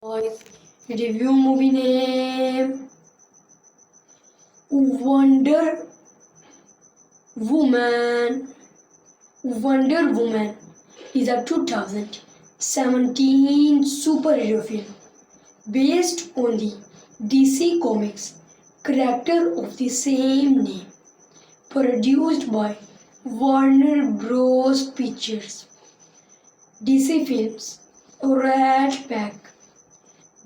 Boys, review movie name Wonder Woman. Wonder Woman is a 2017 superhero film based on the DC Comics character of the same name, produced by Warner Bros. Pictures. DC Films, Rat Pack,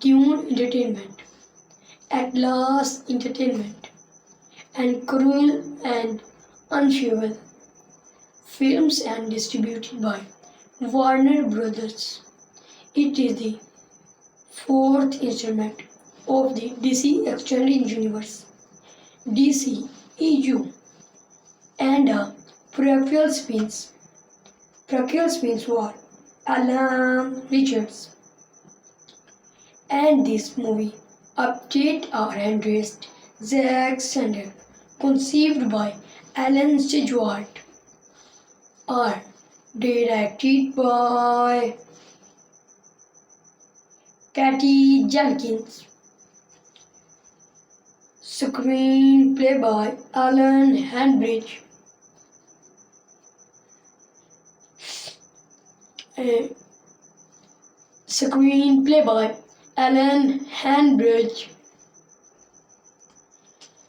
Dune Entertainment, Atlas Entertainment, and Cruel and Unusual Films and distributed by Warner Brothers. It is the fourth installment of the DC Extended Universe, DC EU, and a prequel spins for Alan Richards. And this movie update our handrest Zack Snyder, conceived by Alan Stewart, are directed by Patty Jenkins, screenplay by Alan Hanbridge, screenplay by Alan Hanbridge,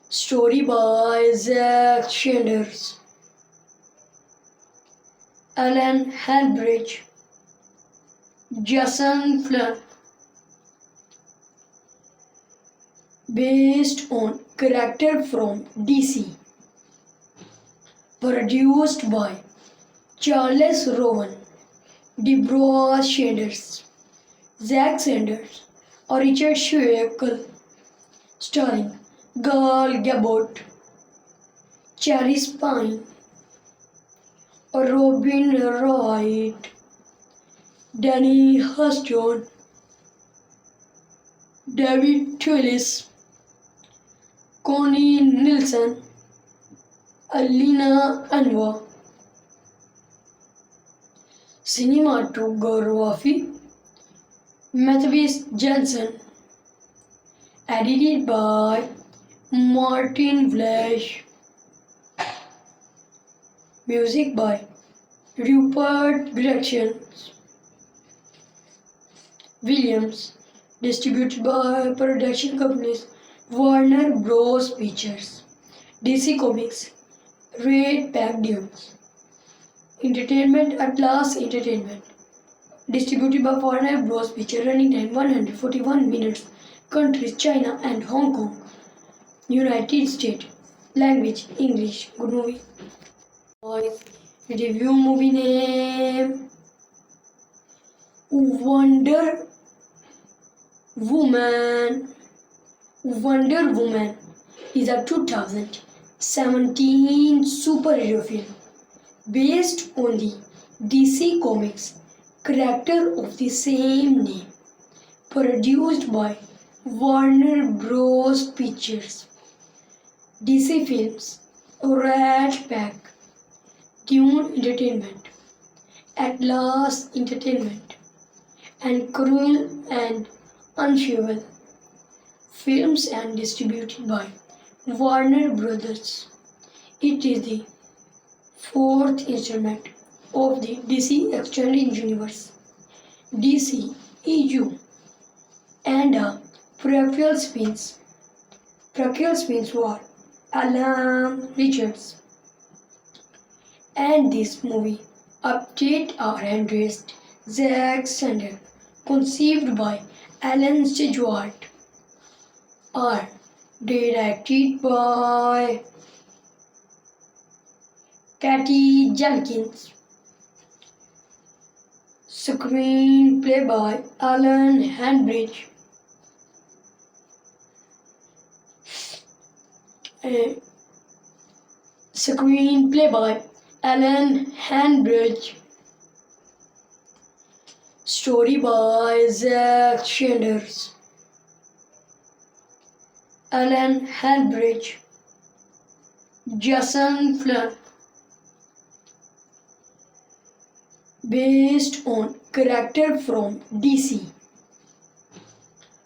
story by Zack Snyder, Alan Hanbridge, Jason Flynn, based on character from DC, produced by Charles Rowan, Deborah Sanders, Zack Sanders, or Richard Schweikel, starring Gal Gadot, Chris Pine, Robin Wright, Danny Huston, David Twillis, Connie Nielsen, Alina Anwar. Cinematography Matthias Jensen, edited by Martin Flash, music by Rupert Gretchen Williams, distributed by production companies Warner Bros. Pictures, DC Comics, Red Pack Dunes Entertainment, Atlas Entertainment, distributed by Warner Bros. Pictures, running time 141 minutes, countries China and Hong Kong, United States, language English. Good movie. Boys, review movie name Wonder Woman. Wonder Woman is a 2017 superhero film based on the DC Comics character of the same name, produced by Warner Bros. Pictures. DC Films, Rat Pack, Dune Entertainment, Atlas Entertainment, and Cruel and Unusual Films and distributed by Warner Brothers. It is the fourth installment of the DC Extended Universe, DC EU, and a prequel spins for Alan Richards. And this movie update our handrest Zack Snyder, conceived by Alan Stewart, are directed by Patty Jenkins, screenplay by Alan Hanbridge, screenplay by Alan Hanbridge, story by Zack Snyder, Alan Hanbridge, Jason Flynn, based on character from DC,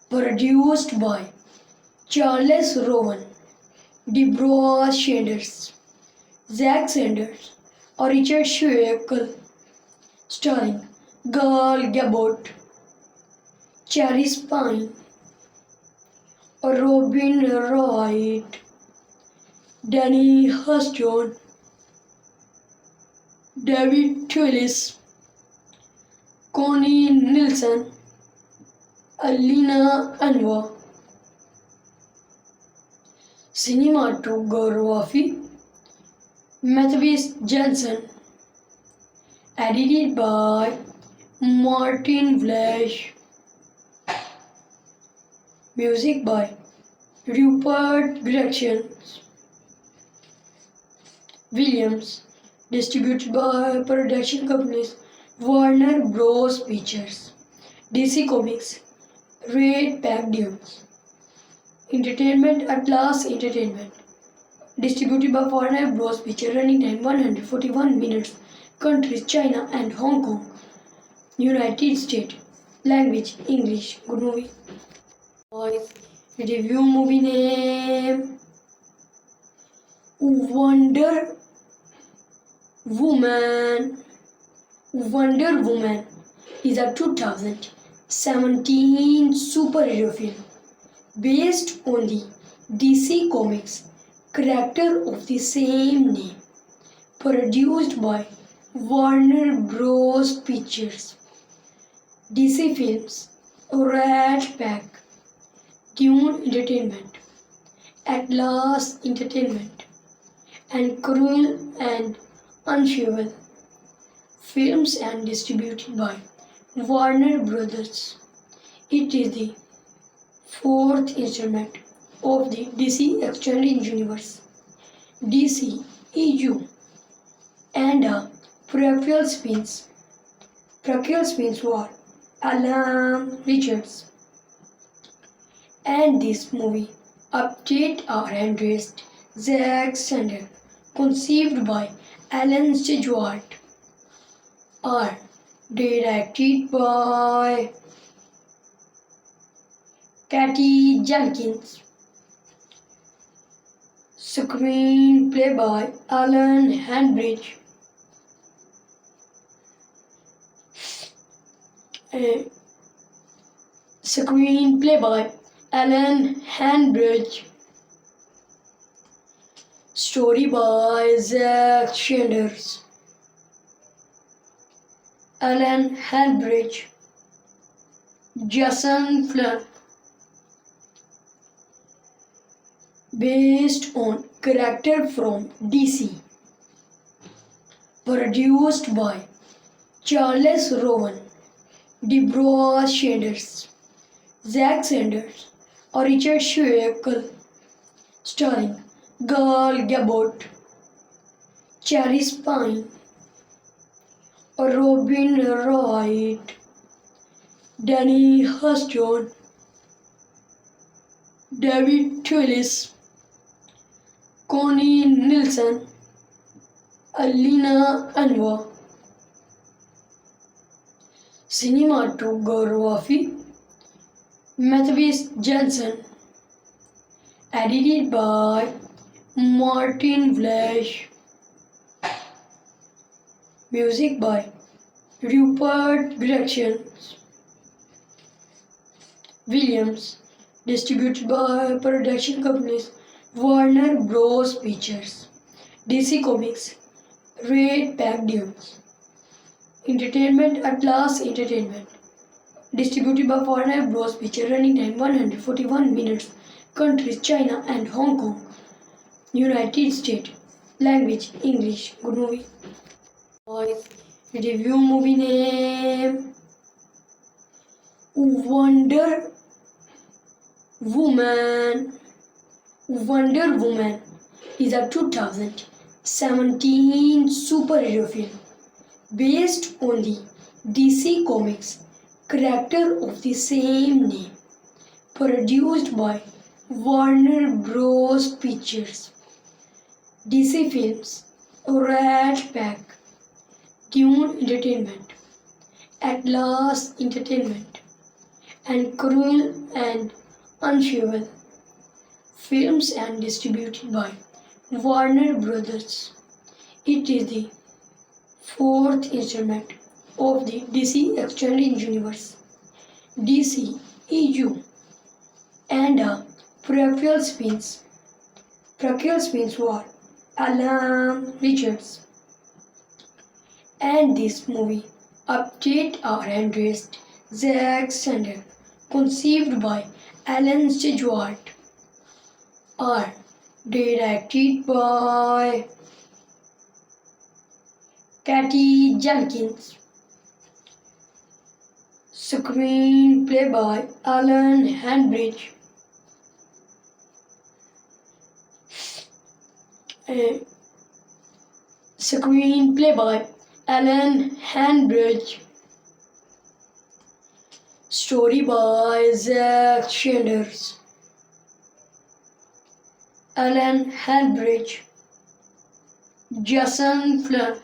Produced by Charles Rowan, Deborah Sanders, Zack Sanders, or Richard Schweikel, starring Gal Gadot, Chris Pine, or Robin Wright, Danny Huston, David Twillis, Connie Nielsen, Alina Anwar. Cinematography Matthias Jensen. Edited by Martin Flash. Music by Rupert Gretchen Williams. Distributed by production companies Warner Bros. Pictures, DC Comics, Red Pack. Entertainment Atlas Entertainment. Distributed by Warner Bros. Pictures. Running time 141 minutes. Countries China and Hong Kong. United States. Language English. Good movie. Review movie name Wonder Woman. Wonder Woman is a 2017 superhero film based on the DC Comics character of the same name, produced by Warner Bros. Pictures, DC Films, Rat Pack, Dune Entertainment, Atlas Entertainment, and Cruel and Unusual Films, and distributed by Warner Brothers. It is the fourth installment of the DC Extended Universe, DC EU, and a prequel spins. Prequel spins were Alan Richards, and this movie update our handrest Zack Snyder, conceived by Alan Stewart, are directed by Patty Jenkins, screenplay by Alan Hanbridge, screenplay by Alan Hanbridge, story by Zack Sanders, Alan Hanbridge, Jason Flynn, based on character from DC, produced by Charles Rowan, Deborah Sanders, Zack Sanders, or Richard Schweikel, starring Gal Gadot, Chris Pine, or Robin Wright, Danny Huston, David Twillis, Connie Nielsen, Alina Anwar. Cinematography Matthias Jensen. Edited by Martin Flash. Music by Rupert Gretchen Williams. Distributed by production companies Warner Bros. Pictures, DC Comics, Red Pack. Entertainment Atlas Entertainment. Distributed by Warner Bros. Pictures. Running time 141 minutes. Countries China and Hong Kong. United States. Language English. Good movie. Review movie name Wonder Woman. Wonder Woman is a 2017 superhero film based on the DC Comics character of the same name, produced by Warner Bros. Pictures, DC Films, Rat Pack, Dune Entertainment, Atlas Entertainment, and Cruel and Unusual films and distributed by Warner Brothers. It is the fourth installment of the DC Extended Universe, DC EU, and a prequel spins were Alan Richards, and this movie update our addressed Zack Snyder, conceived by Alan Stewart, are directed by Patty Jenkins, screenplay by Alan Hanbridge, screenplay by Alan Hanbridge, story by Zack Snyder, Alan Hanbridge, Jason Flynn,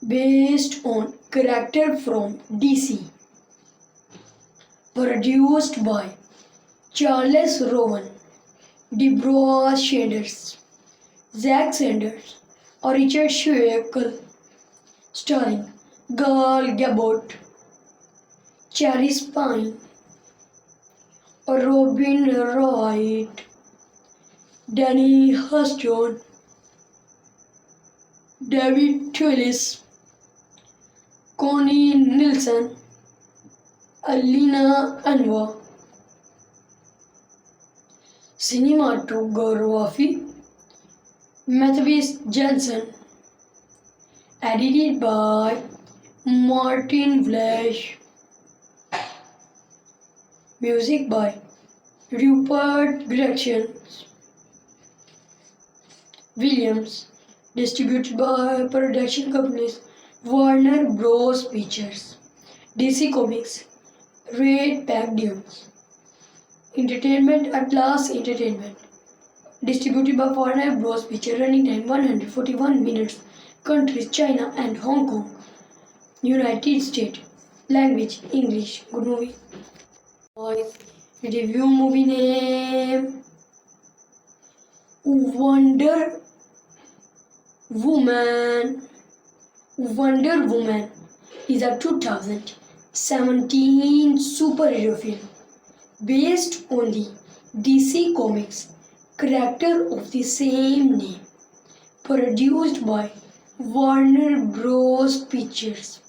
based on character from DC, produced by Charles Rowan, Deborah Sanders, Zack Sanders, or Richard Schweikel, starring Gal Gadot, Chris Pine, Robin Wright, Danny Huston, David Twillis, Connie Nielsen, Alina Anwar. Cinematography Matthias Jensen, edited by Martin Flash, music by Rupert Gregson Williams, distributed by production companies Warner Bros. Pictures, DC Comics, Red Pack Entertainment Atlas Entertainment, distributed by Warner Bros. Pictures, running time 141 minutes, countries China and Hong Kong, United States, language English. Good movie. Review movie name Wonder Woman. Wonder Woman is a 2017 superhero film based on the DC Comics character of the same name, produced by Warner Bros. Pictures,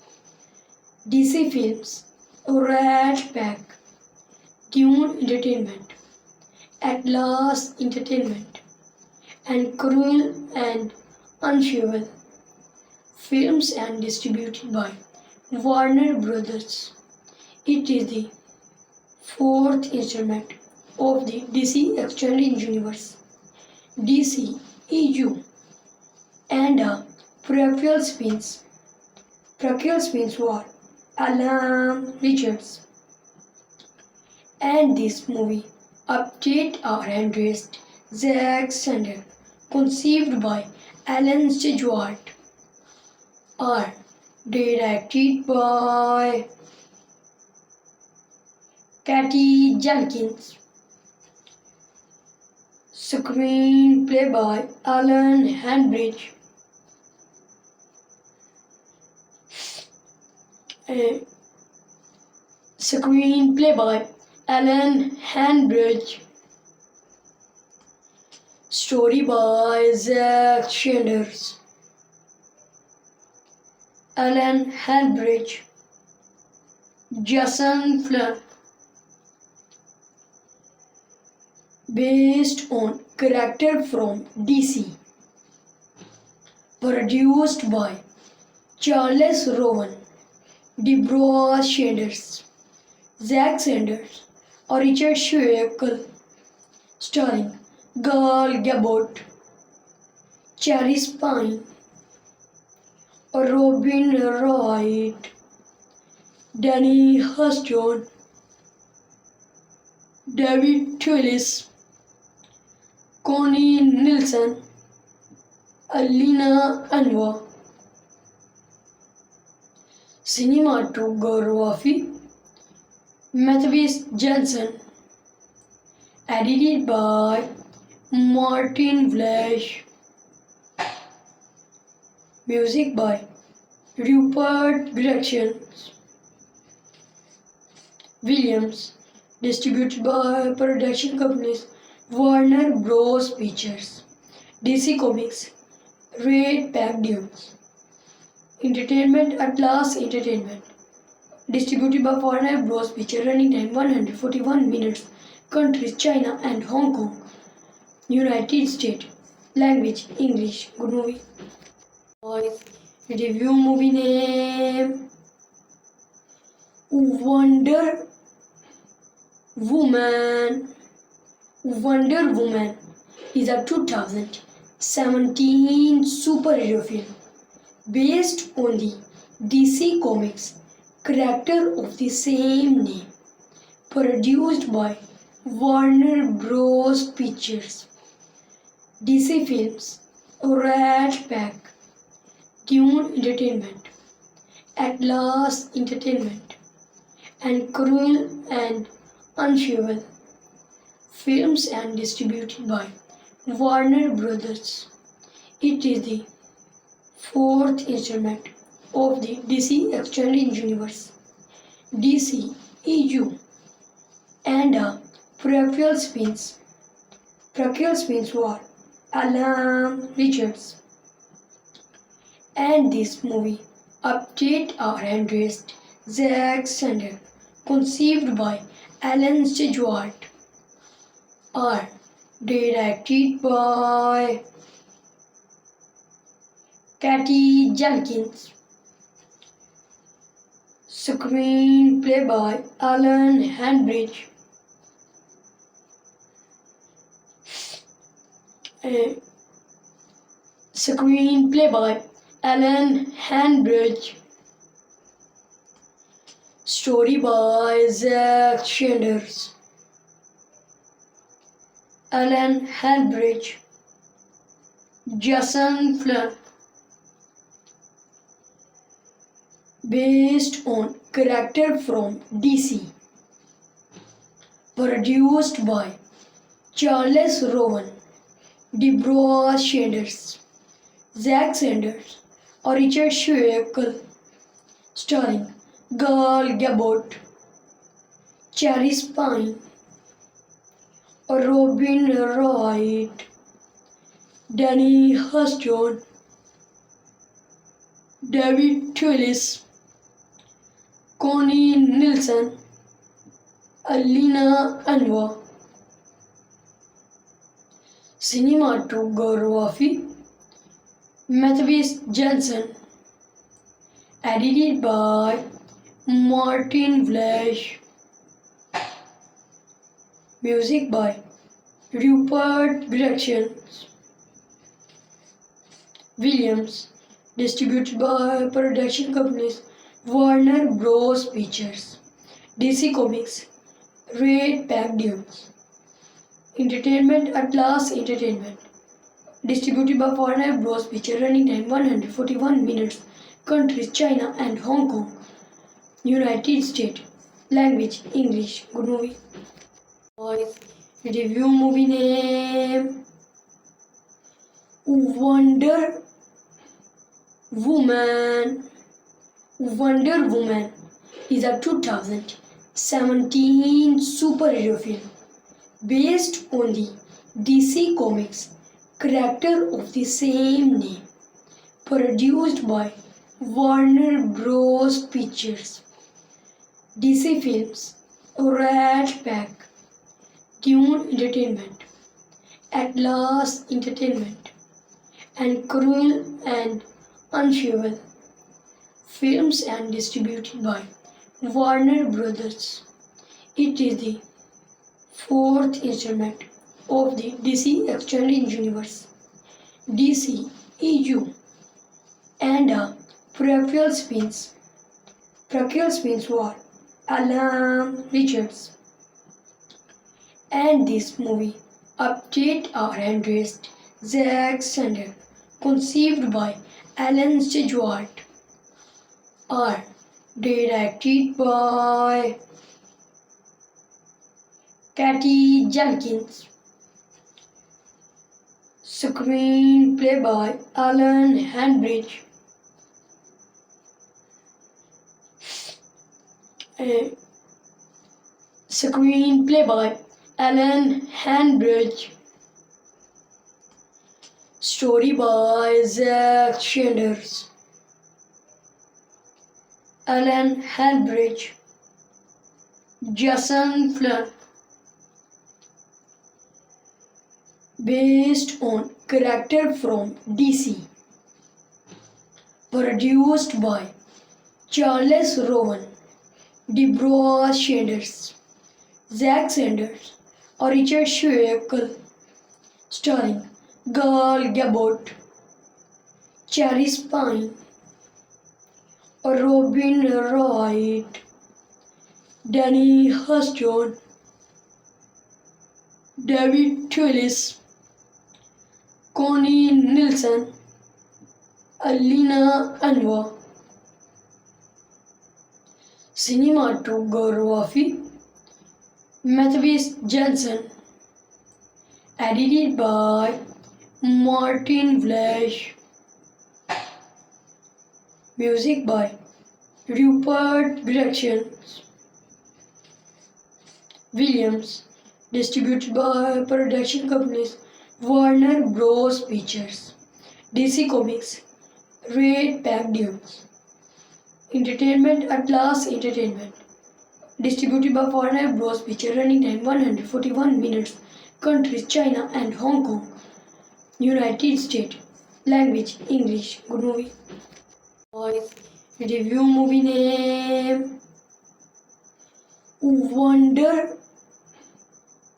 DC Films, Rat Pack, Dune Entertainment, Atlas Entertainment, and Cruel and Unusual films and distributed by Warner Brothers. It is the fourth installment of the DC Extended Universe, DC EU, and a prequel spins were Alan Richards, and this movie update our addressed Zack Snyder, conceived by Alan Stewart, are directed by Patty Jenkins, screenplay by Alan Hanbridge, screenplay by Alan Hanbridge, story by Zack Snyder, Alan Hanbridge, Jason Flynn, based on character from DC, produced by Charles Rowan, Deborah Sanders, Zack Sanders, or Richard Schweikel, starring Gal Gadot, Chris Pine, Robin Wright, Danny Huston, David Twillis, Connie Nielsen, Alina Anwar. Cinematography Matthias Jensen. Edited by Martin Flesch. Music by Rupert Gretchen Williams. Distributed by production companies Warner Bros. Pictures, DC Comics, Red Pacdiums. Entertainment Atlas Entertainment. Distributed by Warner Bros. Pictures. Running time 141 minutes. Countries China and Hong Kong. United States. Language English. Good movie. Review movie name Wonder Woman. Wonder Woman is a 2017 superhero film based on the DC Comics character of the same name, produced by Warner Bros. Pictures, DC Films, Rat Pack, Dune Entertainment, Atlas Entertainment, and Cruel and Unusual Films and distributed by Warner Brothers. It is the fourth installment of the DC Extended Universe, DC EU, and a prequel spins. Prequel spins were Alan Richards. And this movie update our interest Zack Snyder, conceived by Alan Stewart, are directed by Patty Jenkins, screenplay by Alan Hanbridge, screenplay by Alan Hanbridge, story by Zack Snyder, Alan Hanbridge, Jason Flynn, based on character from DC, produced by Charles Rowan, Deborah Sanders, Zack Sanders, or Richard Schweikel, starring Gal Gadot, Chris Pine, Robin Wright, Danny Huston, David Twillis, Connie Nielsen, Alina Anwar. Cinematography Matthias Jensen. Edited by Martin Flesch. Music by Rupert Gretchen Williams. Distributed by production companies Warner Bros. Pictures, DC Comics, Red Pacdiums. Entertainment Atlas Entertainment. Distributed by Warner Bros. Pictures. Running time 141 minutes. Countries China and Hong Kong. United States. Language English. Good movie. Review movie name Wonder Woman. Wonder Woman is a 2017 superhero film based on the DC Comics character of the same name, produced by Warner Bros. Pictures, DC Films, Rat Pack, Dune Entertainment, Atlas Entertainment, and Cruel and Unusual Films and distributed by Warner Brothers. It is the fourth installment of the DC Extended Universe, DC EU, and a prequel spins. Prequel spins were Alan Richards. And this movie update our interest Zack Snyder, conceived by Alan Stewart, are Directed by Patty Jenkins. Screenplay by Alan Hanbridge. Screenplay by Alan Hanbridge. Story by Zack Sanders. Alan Hanbridge. Jason Flynn. Based on character from DC. Produced by Charles Rowan, Deborah Sanders, Zack Sanders, or Richard Schweikel, starring Gal Gadot, Chris Pine, Robin Wright, Danny Huston, David Twillis, Connie Nielsen, Alina Anwar. Cinematography Matthias Jensen. Edited by Martin Flash. Music by Rupert Gretchen Williams. Distributed by production companies Warner Bros. Pictures, DC Comics, Red Pacdiums. Entertainment Atlas Entertainment. Distributed by Warner Bros. Pictures. Running time 141 minutes. Countries China and Hong Kong. United States. Language English. Good movie. Review movie name Wonder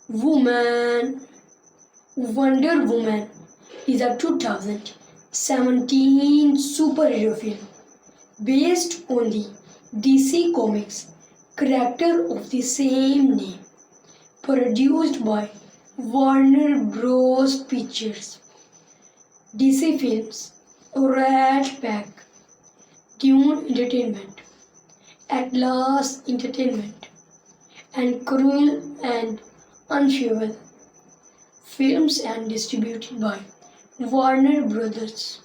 Woman. Wonder Woman is a 2017 superhero film based on the DC Comics character of the same name, produced by Warner Bros. Pictures, DC Films, Rat Pack, Dune Entertainment, Atlas Entertainment, and Cruel and Unusual Films and distributed by Warner Brothers.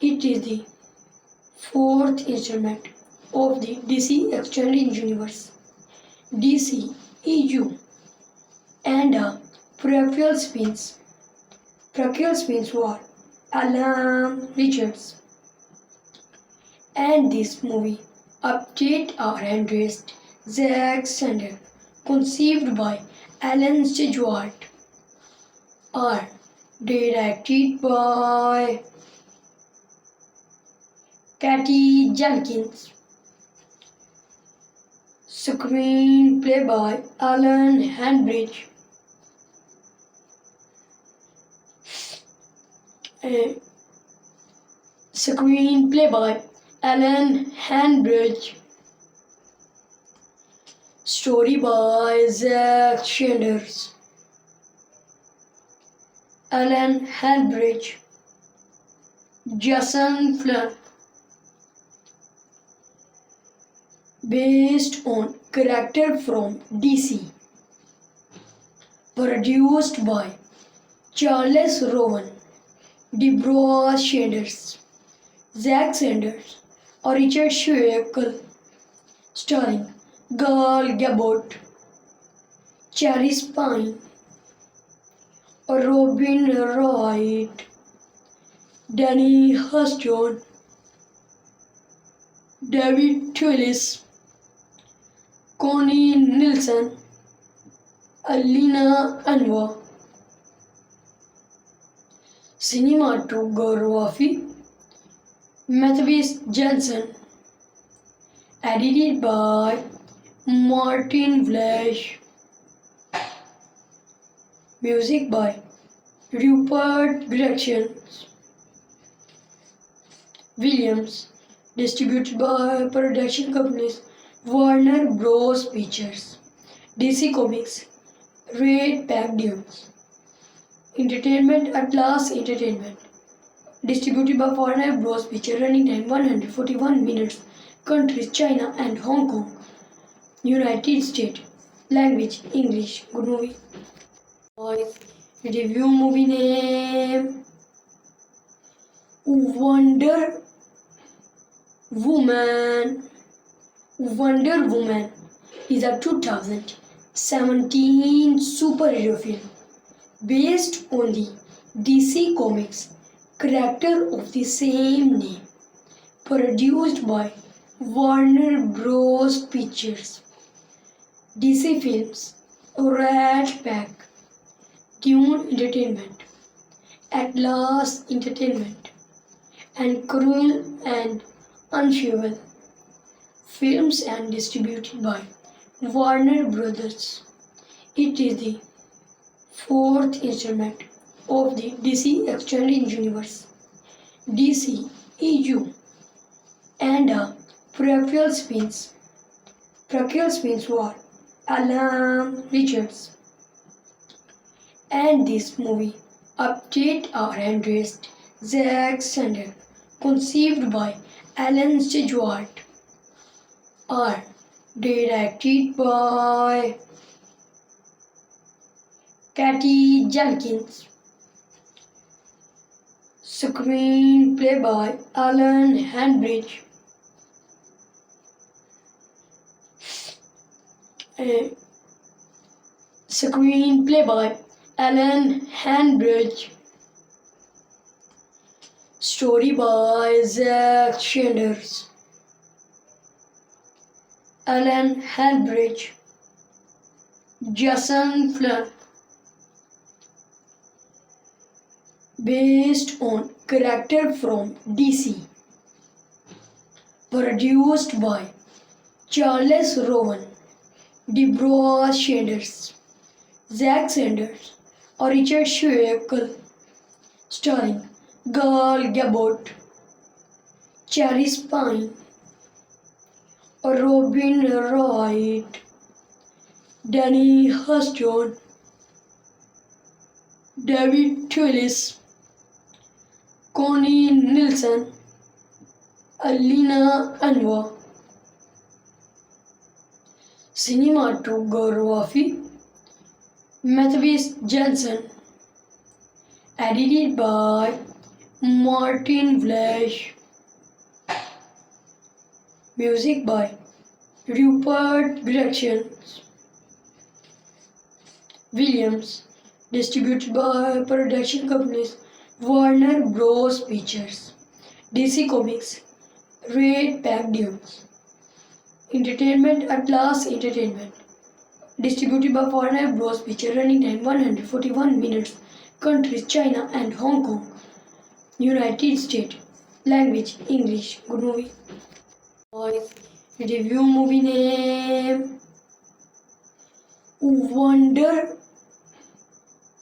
It is the fourth installment of the DC Extended Universe, DC EU, and a prequel spins. Prequel spins were Alan Richards, and this movie update our interest Zack Snyder, conceived by Alan Stewart, are directed by Patty Jenkins. Screenplay by Alan Hanbridge. Screenplay by Alan Hanbridge. Story by Zack Sanders. Alan Hanbridge. Jason Flynn. Based on character from DC. Produced by Charles Rowan, Deborah Sanders, Zack Sanders, or Richard Schweikel, starring Gal Gadot, Chris Pine, Robin Wright, Danny Huston, David Twillis, Connie Nielsen, Alina Anwar. Cinematography Matthias Jensen. Edited by Martin Flash. Music by Rupert Gretchen Williams. Distributed by production companies Warner Bros. Pictures, DC Comics, Red Pacdiums. Entertainment Atlas Entertainment. Distributed by Warner Bros. Pictures. Running time 141 minutes. countries China and Hong Kong, United States. Language English. Good movie. Boys, review movie name Wonder Woman. Wonder Woman is a 2017 superhero film based on the DC Comics character of the same name, produced by Warner Bros. Pictures, DC Films, Rat Pack, Dune Entertainment, Atlas Entertainment, and Cruel and Unusual Films and distributed by Warner Brothers. It is the fourth installment of the DC Extended Universe, DC EU, and a prequel spins. Prequel spins were Alan Richards, and this movie update our handrest Zack Snyder, conceived by Alan Stewart, are directed by Patty Jenkins, screenplay by Alan Hanbridge, screenplay by Alan Hanbridge, story by Zack Snyder, Alan Hanbridge, Jason Flynn, based on character from DC, produced by Charles Rowan, Deborah Sanders, Zack Sanders, or Richard Schweikel, starring Gal Gadot, Chris Pine, Robin Wright, Danny Huston, David Twillis, Connie Nielsen, Alina Anwar. Cinematography Matthias Jensen, edited by Martin Flash, music by Rupert Gretchen Williams, distributed by production companies Warner Bros. Pictures, DC Comics, Red Pack Dunes, Entertainment, Atlas Entertainment, distributed by Warner Bros. Pictures, running time 141 minutes, countries China and Hong Kong, United States. Language English. Good movie. Boys, review movie name Wonder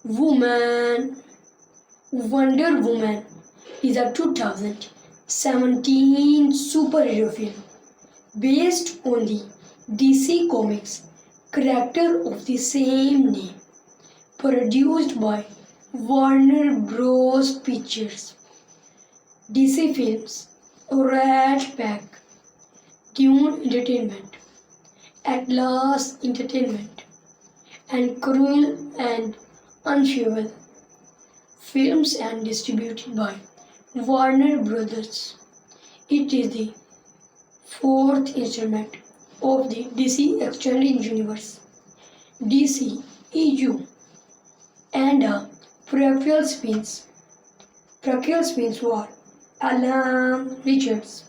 Woman. Wonder Woman is a 2017 superhero film based on the DC Comics character of the same name, produced by Warner Bros. Pictures, DC Films, Rat Pack, Dune Entertainment, Atlas Entertainment, and Cruel and Unusual Films and distributed by Warner Brothers. It is the fourth installment of the DC Extended Universe, DC EU, and a prequel spins. Prequel spins were Alan Richards,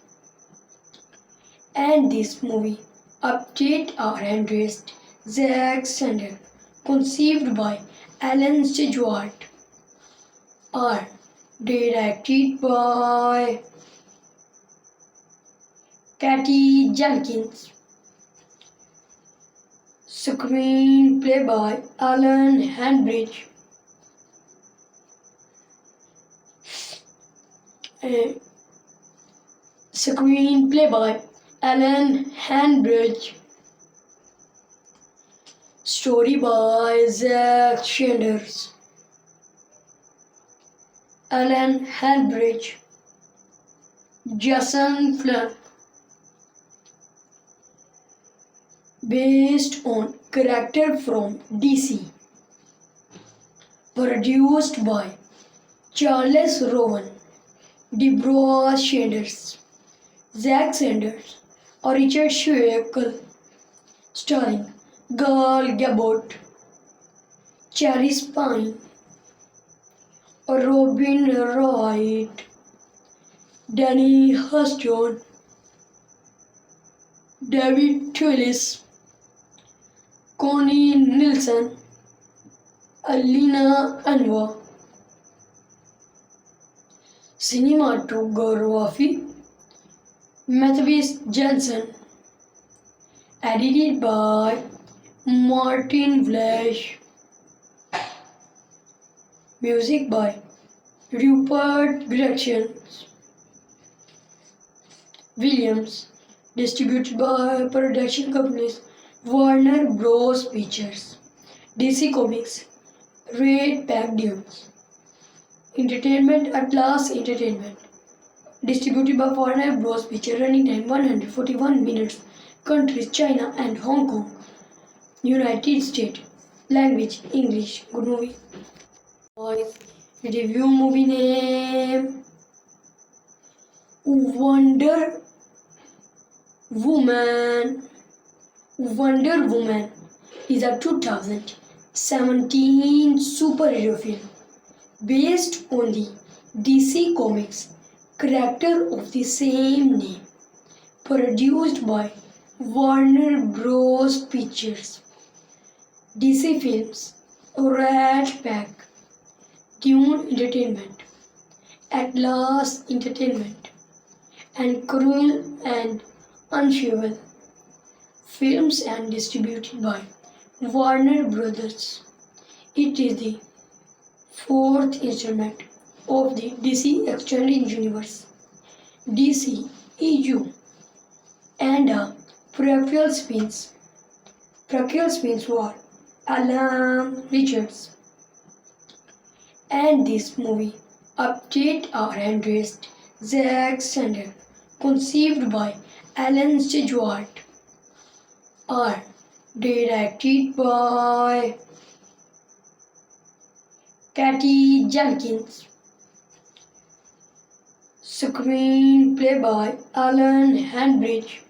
and this movie update our handrest Zack Snyder, conceived by Alan Stewart, are directed by Patty Jenkins, screenplay by Alan Hanbridge, screenplay by Alan Hanbridge, story by Zack Snyder, Alan Hanbridge, Jason Flynn, based on character from DC, produced by Charles Rowan, Deborah Sanders, Zack Sanders, or Richard Schweikel, starring Gal Gadot, Chris Pine, or Robin Wright, Danny Huston, David Twillis, Connie Nielsen, Alina Anwar. Cinematography Matthias Jensen. Edited by Martin Flash. Music by Rupert Gregson Williams. Distributed by production companies Warner Bros. Pictures, DC Comics, Red Pack-Dunes, Entertainment Atlas Entertainment. Distributed by Warner Bros. Pictures. Running time 141 minutes. Countries China and Hong Kong. United States. Language English. Good movie. Review movie name Wonder Woman. Wonder Woman is a 2017 superhero film based on the DC Comics character of the same name, produced by Warner Bros. Pictures, DC Films, Rat Pack, Dune Entertainment, Atlas Entertainment, and Cruel and Unusual Films, and distributed by Warner Brothers. It is the fourth installment of the DC Extended Universe, DC EU, and a prequel spins. Prequel spins were Alan Richards, and this movie update are addressed Zack Snyder, conceived by Alan Stewart, are directed by Patty Jenkins, screenplay by Alan Hanbridge,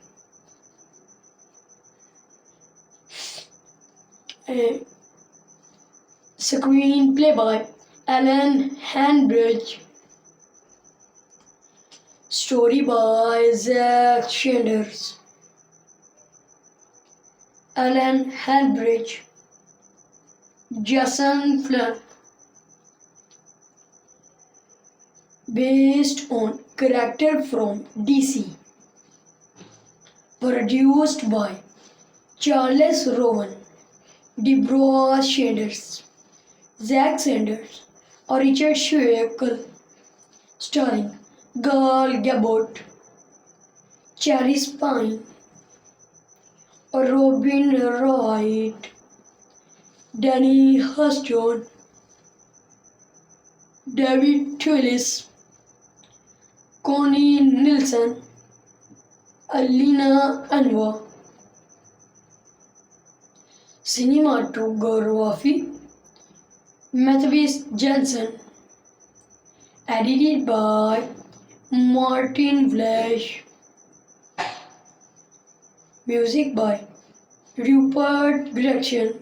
screenplay by Alan Hanbridge, story by Zack Sanders, Alan Hanbridge, Jason Flynn. Based on character from DC, produced by Charles Rowan, Deborah Sanders, Zack Sanders, or Richard Schweikel, starring Gal Gadot, Chris Pine, or Robin Wright, Danny Huston, David Twillis, Connie Nielsen, Alina Anwar. Cinematography Matthias Jensen. Edited by Martin Flash. Music by Rupert Gregson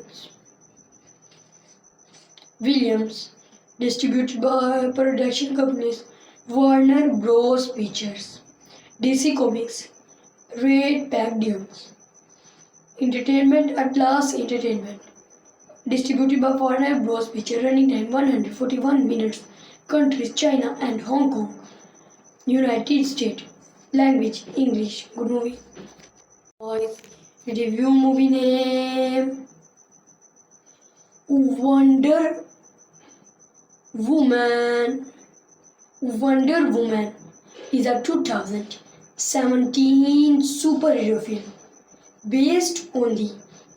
Williams. Distributed by production companies Warner Bros. Pictures, DC Comics, Red Pack-Dunes, Entertainment Atlas Entertainment. Distributed by Warner Bros. Pictures. Running time 141 minutes. Countries China and Hong Kong. United States. Language English. Good movie. Review movie name Wonder Woman. Wonder Woman is a 2017 superhero film based on the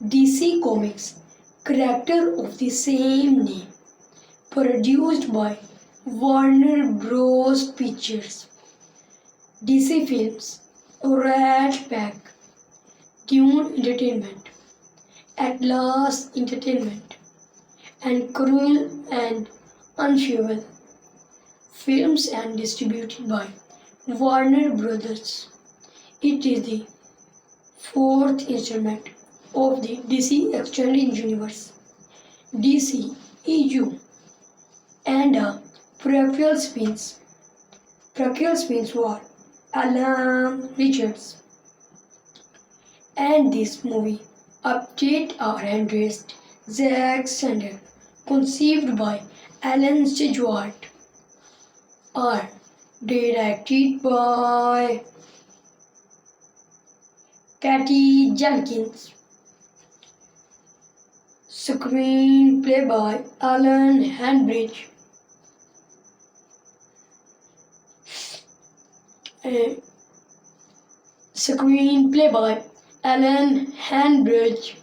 DC Comics character of the same name, produced by Warner Bros. Pictures, DC Films, Rat Pack, Dune Entertainment, Atlas Entertainment, and Cruel and Unusual Films and distributed by Warner Brothers. It is the fourth installment of the DC Extended Universe, DC EU, and a prequel spins for Alan Richards. And this movie update our handrest Zack Snyder, conceived by Alan Stewart, are directed by Patty Jenkins, screenplay by Alan Hanbridge, screenplay by Alan Hanbridge,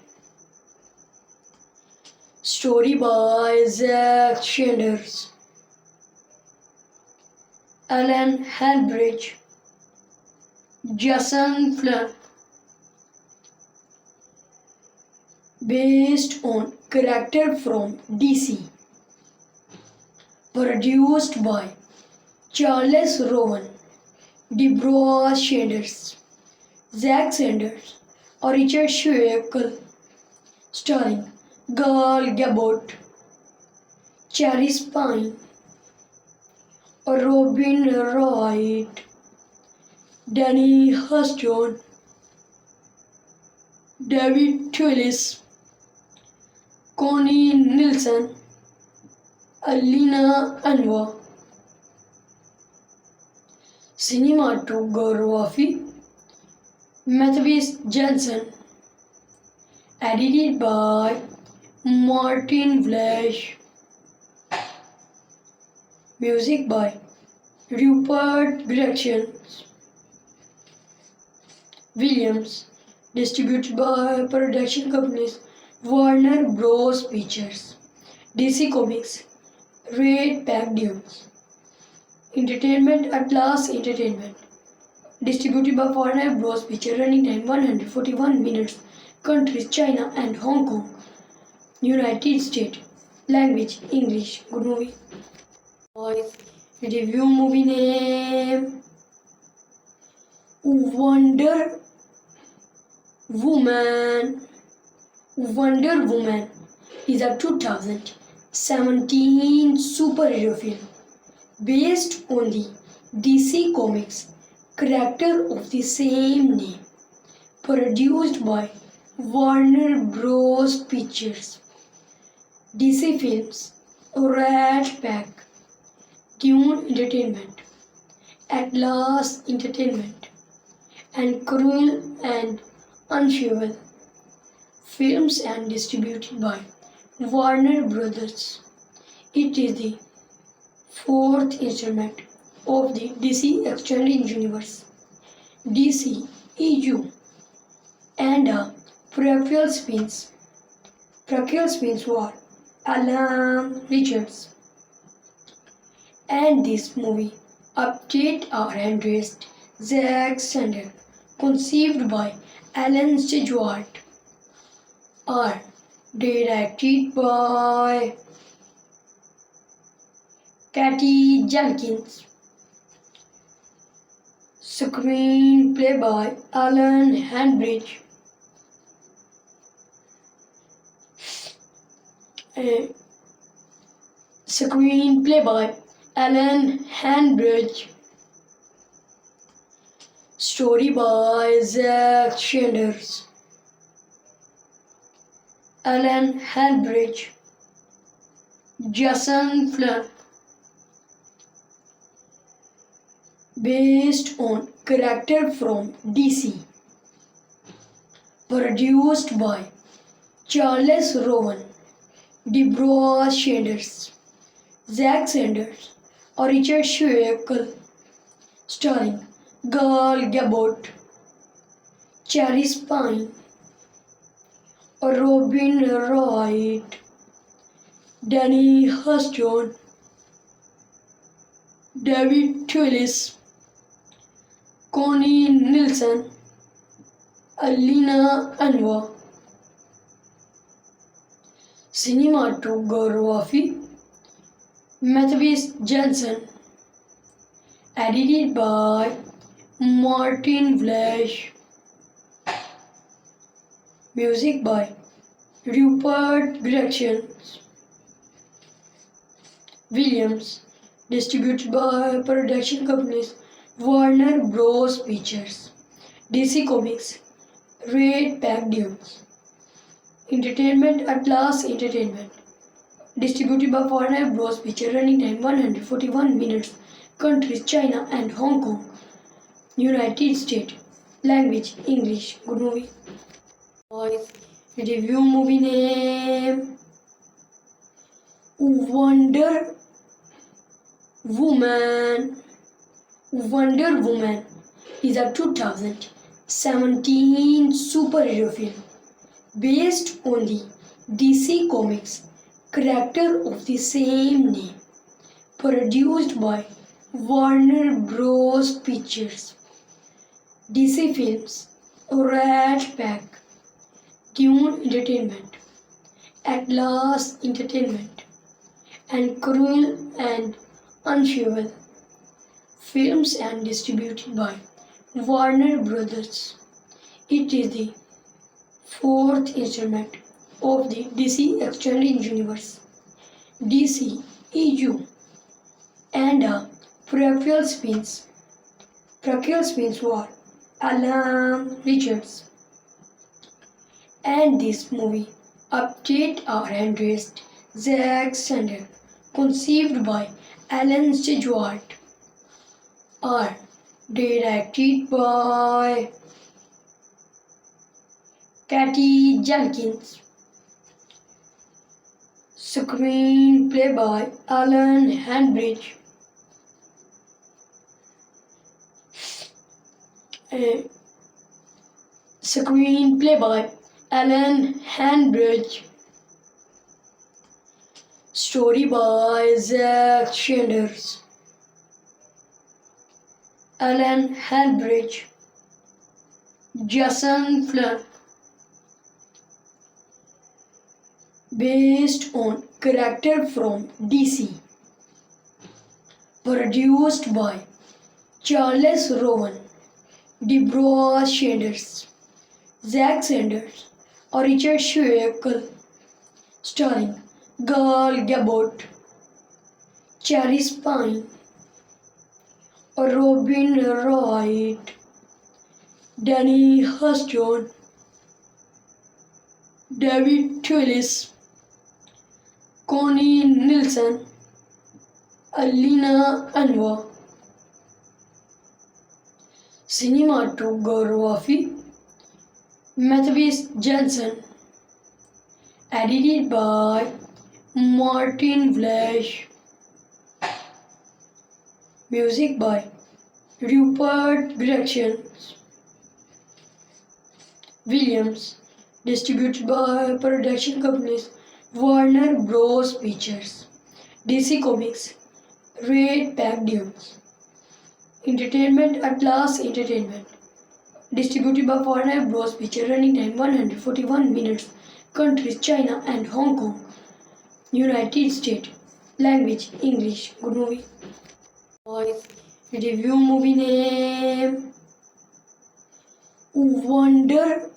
story by Zack Snyder, Alan Hanbridge, Jason Flynn, based on character from DC, produced by Charles Rowan, Deborah Sanders, Zack Sanders, or Richard Schweikel, starring Gal Gadot, Chris Pine, Robin Wright, Danny Huston, David Twillis, Connie Nielsen, Alina Anwar. Cinematography Matthias Jensen, edited by Martin Flash, music by Rupert Gregson Williams, distributed by production companies Warner Bros. Pictures, DC Comics, Red Pack Entertainment, Atlas Entertainment, distributed by Warner Bros. Pictures, running time 141 minutes, countries China and Hong Kong, United States, language English. Good movie. Review movie name Wonder Woman. Wonder Woman is a 2017 superhero film based on the DC Comics character of the same name, produced by Warner Bros. Pictures, DC Films, Rat Pack, Dune Entertainment, Atlas Entertainment, and Cruel and Unusual Films and distributed by Warner Brothers. It is the fourth installment of the DC Extended Universe, DC EU, and a prequel spins for Alan Richards. And this movie update our handrest Zack Snyder, conceived by Alan Stewart, are directed by Patty Jenkins, screenplay by Alan Hanbridge, screenplay by Alan Hanbridge, story by Zack Snyder, Alan Hanbridge, Jason Flynn, based on character from DC, produced by Charles Rowan, Deborah Sanders, Zack Sanders, or Richard Schweikel, starring Gal Gadot, Chris Pine, Robin Wright, Danny Huston, David Twillis, Connie Nielsen, Alina Anwar. Cinematography Matthias Jensen. Edited by Martin Flesch. Music by Rupert Gretchen Williams. Distributed by production companies Warner Bros. Pictures, DC Comics, Red Pack-Dunes. Entertainment Atlas Entertainment. Distributed by Warner Bros. Pictures. Running time 141 minutes. Countries China and Hong Kong. United States. Language English. Good movie. Voice review movie name Wonder Woman. Wonder Woman is a 2017 superhero film based on the DC Comics character of the same name, produced by Warner Bros. Pictures, DC Films, Rat Pack, Dune Entertainment, Atlas Entertainment, and Cruel and Unusual Films and distributed by Warner Brothers. It is the fourth installment of the DC Extended Universe, DC EU, and a prequel spins. Prequel spins were Alan Richards, and this movie update our handrest Zack Snyder, conceived by Alan Stewart, are directed by Patty Jenkins, screenplay by Alan Hanbridge, screenplay by Alan Hanbridge, story by Zack Snyder, Alan Hanbridge, Jason Flynn, based on character from DC, produced by Charles Rowan, Deborah Sanders, Zack Sanders, or Richard Schweikel, starring Gal Gadot, Chris Pine, Robin Wright, Danny Huston, David Twillis, Connie Nielsen, Alina Anwar. Cinematography Matthias Jensen. Edited by Martin Flesch. Music by Rupert Gretchen Williams. Distributed by production companies Warner Bros. Pictures, DC Comics, Red Pack-Dunes. Entertainment Atlas Entertainment. Distributed by Warner Bros. Pictures. Running time 141 minutes. Countries China and Hong Kong. United States. Language English. Good movie. Voice review movie name Wonder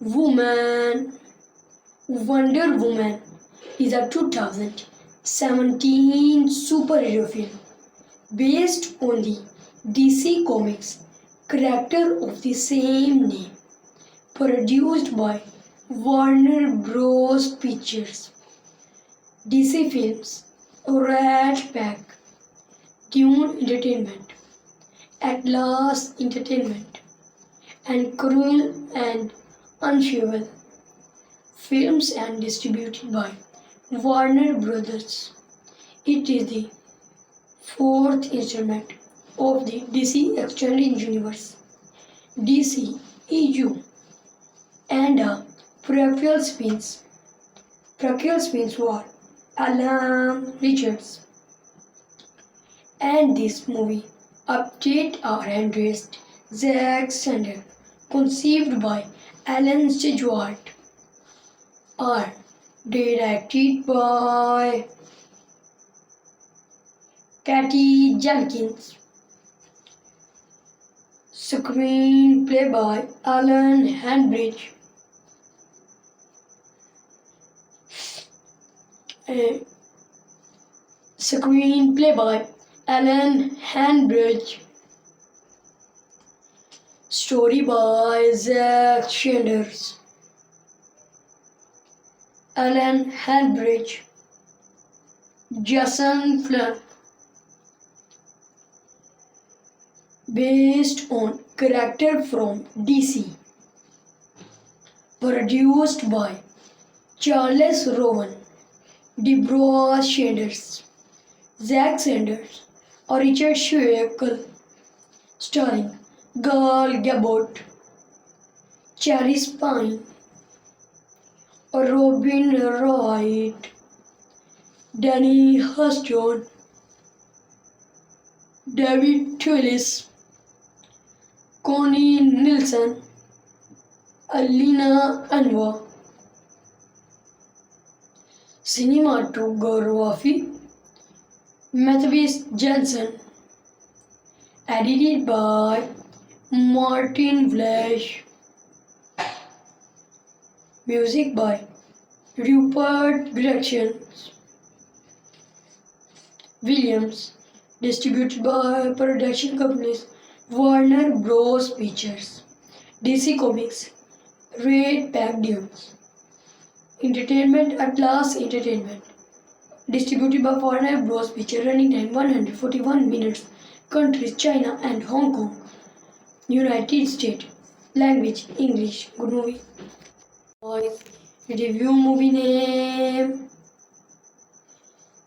Woman. Wonder Woman is a 2017 superhero film based on the DC Comics character of the same name, produced by Warner Bros. Pictures, DC Films, Rat Pack, Dune Entertainment, Atlas Entertainment, and Cruel and Unusual Films and distributed by Warner Brothers. It is the fourth installment of the DC Extended Universe, DC EU, and a prequel spins. Prequel spins were Alan Richards, and this movie update our handrest Zack Snyder, conceived by Alan Stewart, are Directed by Patty Jenkins. Screenplay by Alan Hanbridge. Screenplay by Alan Hanbridge. Story by Zack Sanders. Alan Hanbridge. Jason Flynn. Based on character from DC. Produced by Charles Rowan, Deborah Sanders, Zack Sanders, or Richard Schweikel. Starring Gal Gadot, Chris Pine, Robin Wright, Danny Huston, David Twillis, Connie Nielsen, Alina Anwar. Cinematography Matthias Jensen. Edited by Martin Flesch. Music by Rupert Gretchen Williams. Distributed by production companies Warner Bros. Pictures, DC Comics, Red Pack-Dunes, Entertainment Atlas Entertainment. Distributed by Warner Bros. Pictures. Running time 141 minutes. Countries China and Hong Kong. United States. Language English. Good movie. Review movie name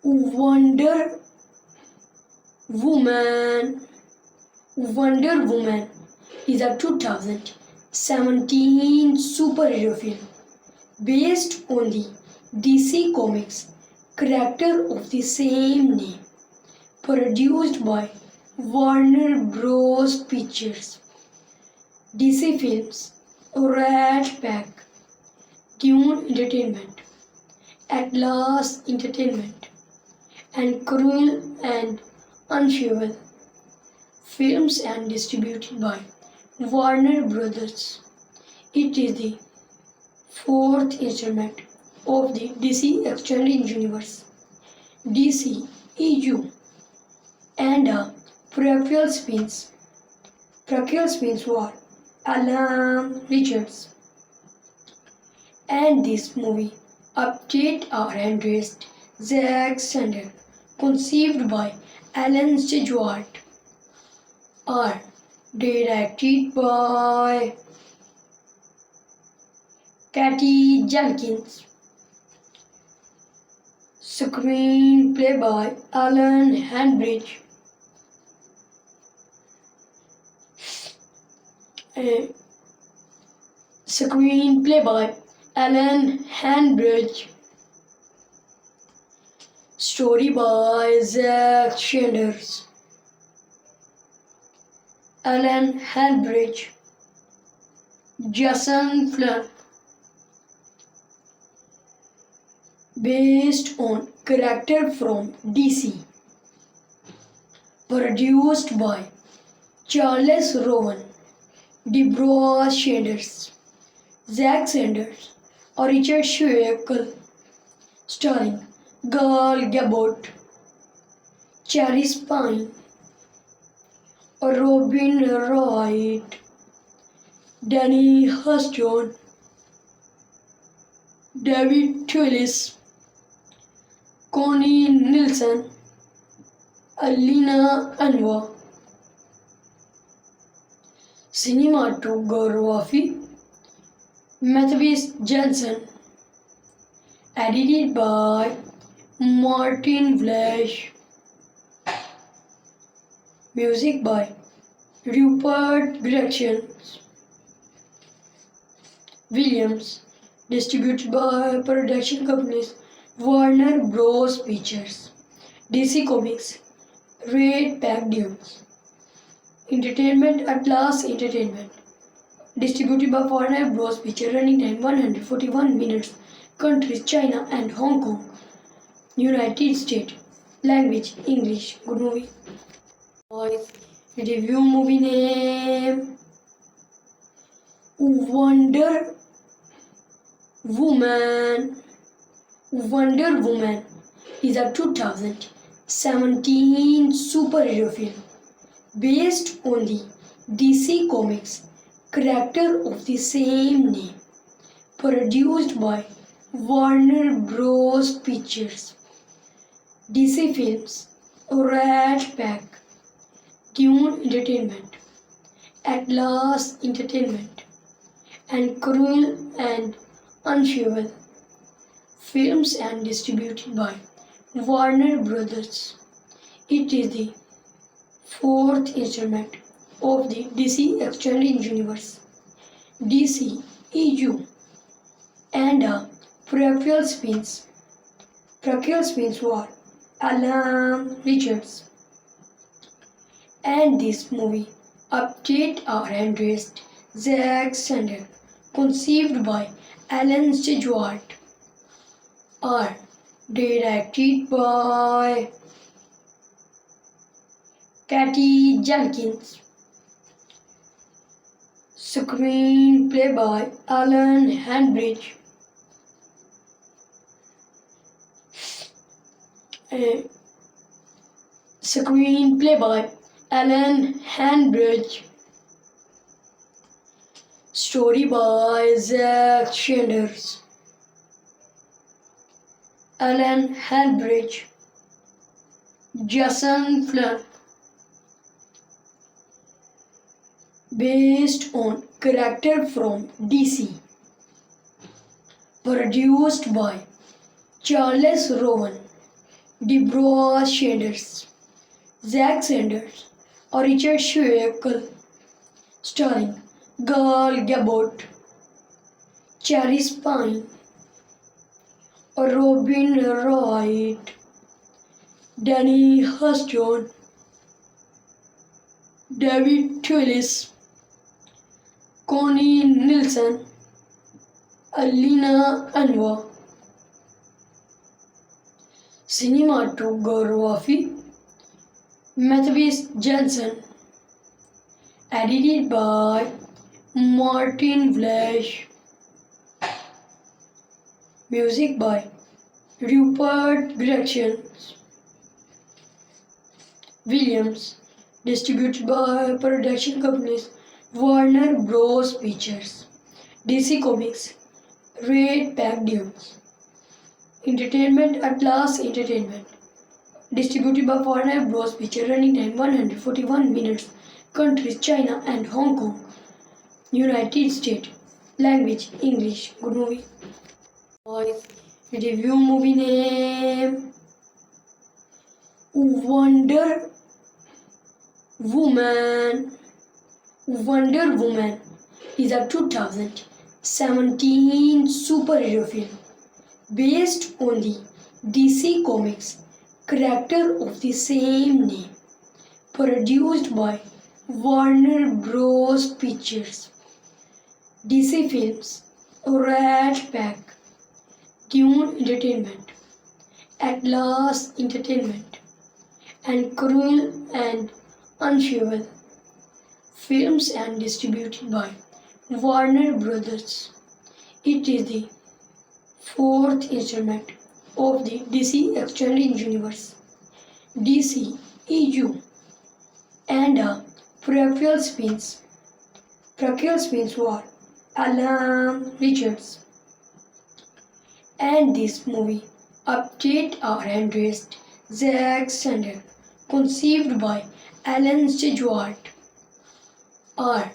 Wonder Woman. Wonder Woman is a 2017 superhero film based on the DC Comics character of the same name, produced by Warner Bros. Pictures, DC Films, Rat Pack, Dune Entertainment, Atlas Entertainment, and Cruel and Unusual Films, and distributed by Warner Brothers. It is the fourth installment of the DC Extended Universe, DC EU, and a prequel spins. Prequel spins were Alan Richards. And this movie update our interest Zack Snyder, conceived by Alan Stewart, are directed by Patty Jenkins, screenplay by Alan Hanbridge, screenplay by Alan Hanbridge, story by Zack Sanders, Alan Hanbridge, Jason Flynn. Based on character from DC. Produced by Charles Rowan, Deborah Sanders, Zack Sanders, or Richard Schweikel. Starring Gal Gadot, Chris Pine, Robin Wright, Danny Huston, David Twillis, Connie Nielsen, Alina Anwar. Cinematography Matthias Jensen. Edited by Martin Flesch. Music by Rupert Gretchen Williams. Distributed by production companies Warner Bros. Pictures, DC Comics, Red Pack-Dunes, Entertainment Atlas Entertainment. Distributed by Warner Bros. Pictures. Running time 141 minutes. countries China and Hong Kong, United States. Language English. Good movie. Boys, review movie name Wonder Woman. Wonder Woman is a 2017 superhero film based on the DC Comics character of the same name, produced by Warner Bros. Pictures, DC Films, Rat Pack, Dune Entertainment, Atlas Entertainment, and Cruel and Unusual Films and distributed by Warner Brothers. It is the fourth installment of the DC Extended Universe, DC EU, and a prequel spins. Prequel spins were Alan Richards, and this movie update our handrest Zack Snyder, conceived by Alan Stewart, are directed by Patty Jenkins, screenplay by Alan Hanbridge, screenplay by Alan Hanbridge, story by Zack Snyder, Alan Hanbridge, Jason Flynn, based on character from DC, produced by Charles Rowan, Deborah Sanders, Zack Sanders, or Richard Schweikel, starring Gal Gadot, Chris Pine, Robin Wright, Danny Huston, David Twillis, Connie Nielsen, Alina Anwar. Cinematography Matthias Jensen. Edited by Martin Flash. Music by Rupert Gretchen Williams. Distributed by production companies Warner Bros. Pictures, DC Comics, Red Pack Dunes, Entertainment, Atlas Entertainment. Distributed by Warner Bros. Pictures. Running time 141 minutes. Countries China and Hong Kong, United States. Language English. Good movie. Boys, review movie name Wonder Woman. Wonder Woman is a 2017 superhero film based on the DC Comics character of the same name, produced by Warner Bros. Pictures, DC Films, Rat Pack, Dune Entertainment, Atlas Entertainment, and Cruel and Unusual Films and distributed by Warner Brothers. It is the fourth installment of the DC Extended Universe, DC EU, and a prequel spins. Prequel spins were Alan Richards, and this movie update our handrest Zack Snyder, conceived by Alan Stewart, are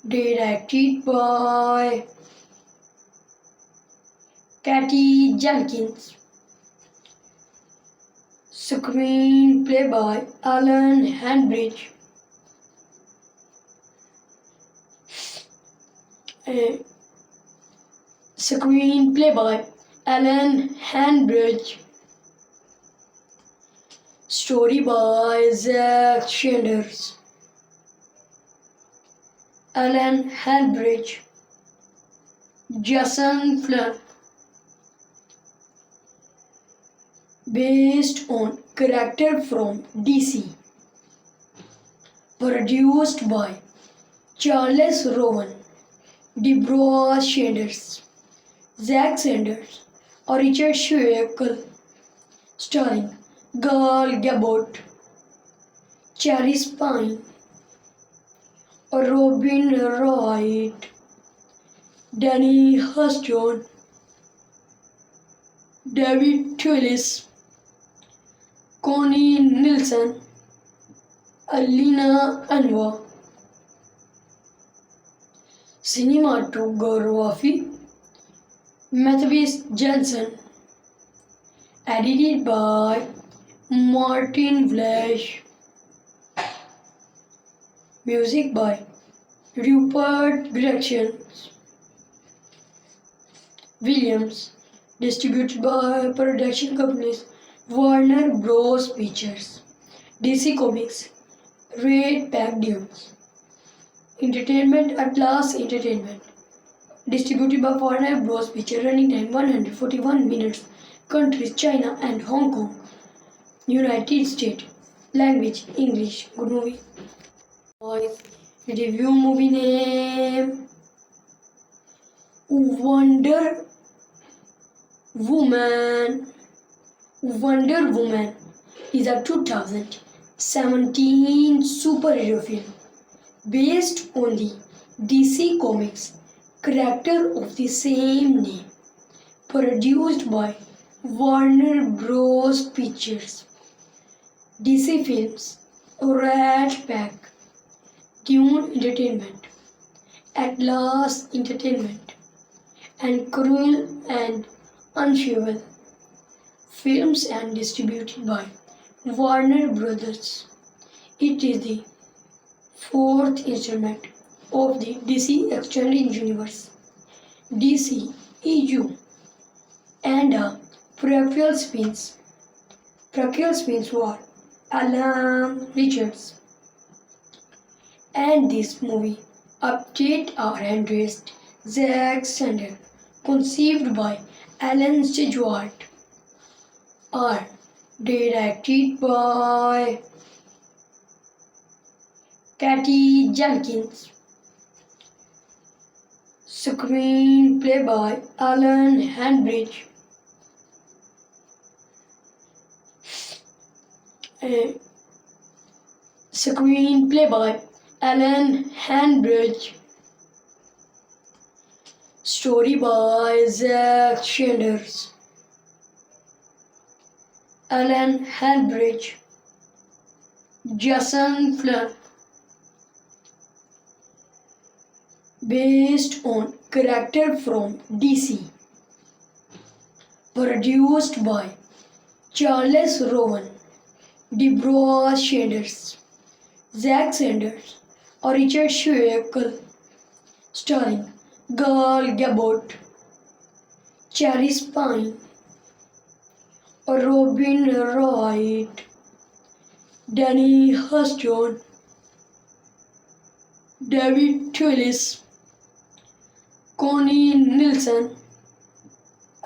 directed by Patty Jenkins, screenplay by Alan Hanbridge, screenplay by Alan Hanbridge, story by Zack Snyder, Alan Hanbridge, Jason Flynn, based on character from DC, produced by Charles Rowan, Deborah Sanders, Zack Sanders, or Richard Schweikel, starring Gal Gadot, Chris Pine, or Robin Wright, Danny Huston, David Twillis, Connie Nielsen, Alina Anwar. Cinematography Matthias Jensen. Edited by Martin Flash. Music by Rupert Gretchen Williams. Distributed by production companies Warner Bros. Pictures, DC Comics, Red Pacdiums, Entertainment Atlas Entertainment. Distributed by Warner Bros. Pictures. Running time 141 minutes. Countries China and Hong Kong. United States. Language English. Good movie. Boys, review movie name Wonder Woman. Wonder Woman is a 2017 superhero film based on the DC Comics character of the same name, produced by Warner Bros. Pictures, DC Films, Rat Pack, Dune Entertainment, Atlas Entertainment, and Cruel and Unusual Films, and distributed by Warner Brothers. It is the fourth installment of the DC Extended Universe, DC EU, and a prequel spins. Prequel spins were Alan Richards, and this movie update our handrest Zack Snyder, conceived by Alan Stewart, are directed by Patty Jenkins, screenplay by Alan Hanbridge, screenplay by Alan Hanbridge, story by Zack Sanders, Alan Hanbridge, Jason Flynn, based on character from DC, produced by Charles Rowan, Deborah Sanders, Zack Sanders, or Richard Schweikel, starring Gal Gadot, Chris Pine, or Robin Wright, Danny Huston, David Twillis, Connie Nielsen,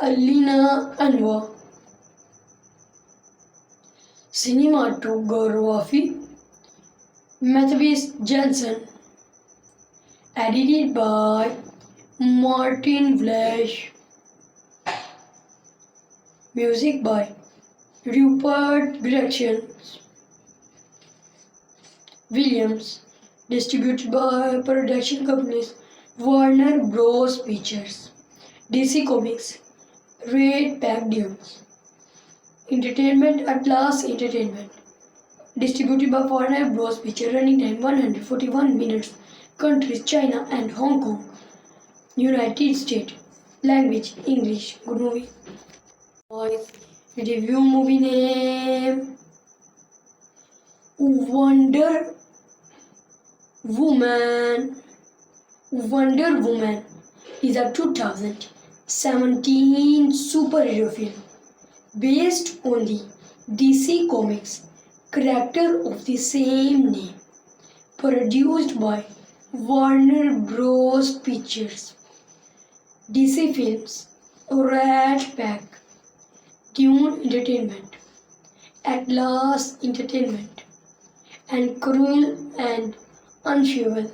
Alina Anwar. Cinematography Matthias Jensen. Edited by Martin Flash. Music by Rupert Gretchen Williams. Distributed by production companies Warner Bros. Pictures, DC Comics, Red Pacdiums, Entertainment Atlas Entertainment. Distributed by Warner Bros. Pictures. Running time 141 minutes. Countries China and Hong Kong. United States. Language English. Good movie. Boys, review movie name Wonder Woman. Wonder Woman is a 2017 superhero film based on the DC Comics character of the same name, produced by Warner Bros. Pictures, DC Films, Rat Pack, Dune Entertainment, Atlas Entertainment, and Cruel and Unusual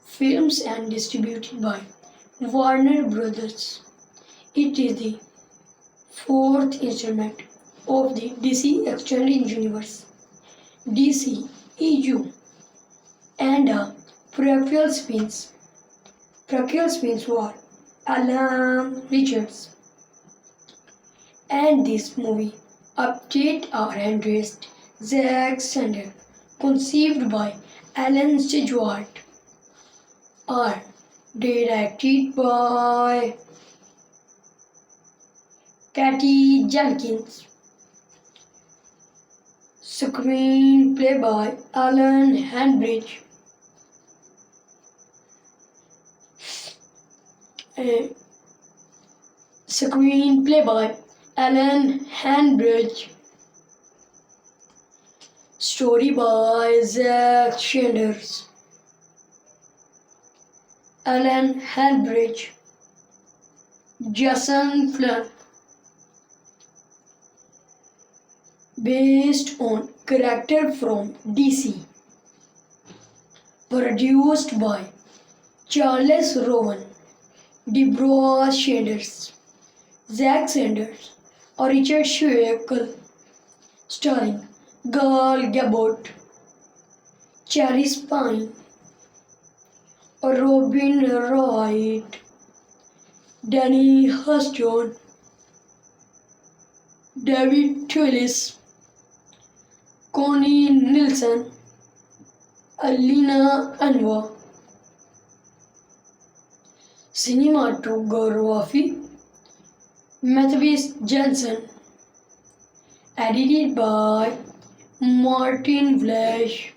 Films and distributed by Warner Brothers. It is the fourth installment of the DC Extended Universe, DC EU, and a prequel spins for Alan Richards. And this movie update our handrest Zack Snyder, conceived by Alan Stewart, are directed by Patty Jenkins, screenplay by Alan Hanbridge, screenplay by Alan Hanbridge, story by Zack Snyder, Alan Hanbridge, Jason Flynn, based on character from DC, produced by Charles Rowan, Deborah Sanders, Zack Sanders, or Richard Schweikel, starring Gal Gadot, Chris Pine, Robin Wright, Danny Huston, David Twillis, Connie Nielsen, Alina Anwar. Cinematography Matthias Jensen, edited by Martin Flash,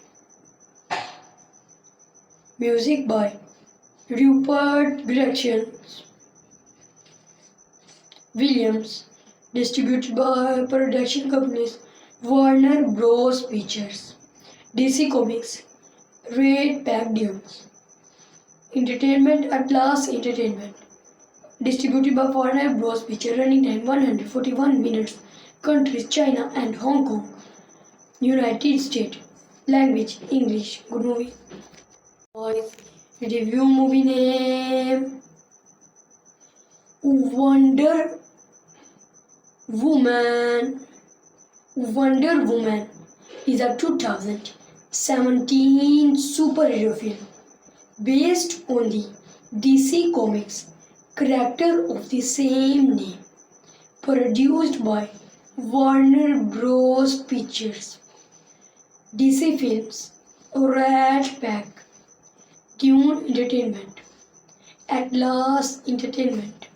music by Rupert Gretchen Williams, distributed by production companies Warner Bros. Pictures, DC Comics, Red Dunes Entertainment, Atlas Entertainment, distributed by Warner Bros. Pictures, running time 141 minutes, countries China and Hong Kong, United States, language English. Good movie. Review movie name Wonder Woman. Wonder Woman is a 2017 superhero film based on the DC Comics character of the same name, produced by Warner Bros. Pictures, DC Films, Rat Pack, Dune Entertainment, Atlas Entertainment,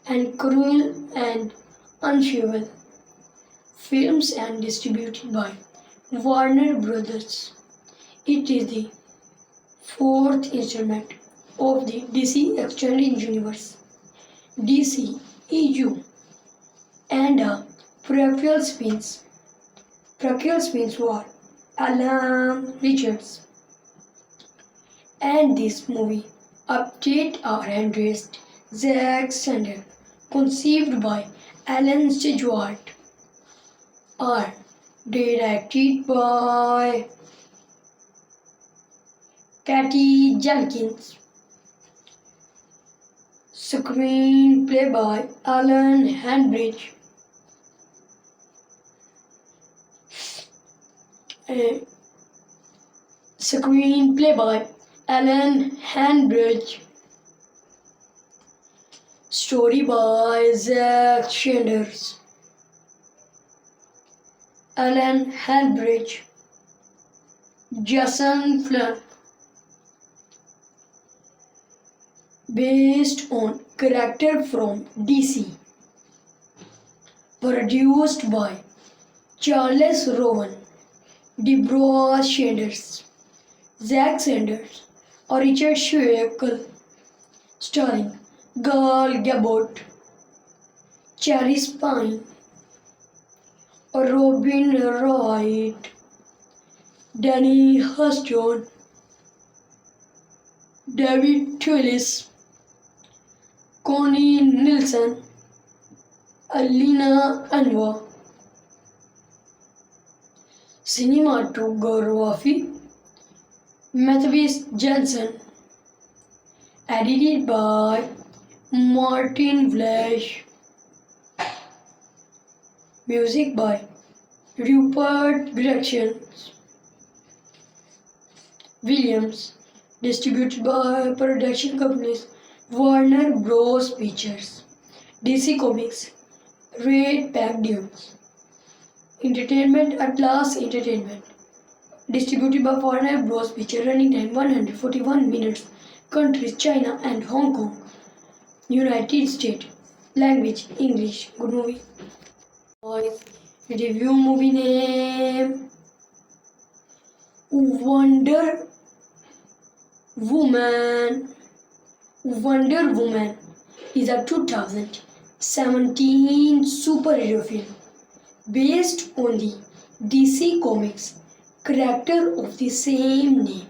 and Cruel and Unusual Films and distributed by Warner Brothers. It is the fourth installment of the DC Extended Universe, DC EU, and a prequel spins for Alan Richards. And this movie update our handrest Zack Snyder, conceived by Alan Stewart, are directed by Patty Jenkins, screenplay by Alan Hanbridge, screenplay by Alan Hanbridge, story by Zack Snyder, Alan Hanbridge, Jason Flynn, based on character from DC, produced by Charles Rowan, Deborah Sanders, Zack Sanders, or Richard Schweikel, starring Gal Gadot, Chris Pine, Robin Wright, Danny Huston, David Twillis, Connie Nielsen, Alina Anwar. Cinematography Matthias Jensen. Edited by Martin Flesch. Music by Rupert Gregson Williams. Distributed by production companies Warner Bros. Pictures, DC Comics, Red Pack Entertainment Atlas Entertainment. Distributed by Warner Bros. Pictures. Running time 141 minutes. Countries China and Hong Kong. United States. Language English. Good movie. Review movie name Wonder Woman. Wonder Woman is a 2017 superhero film based on the DC Comics character of the same name,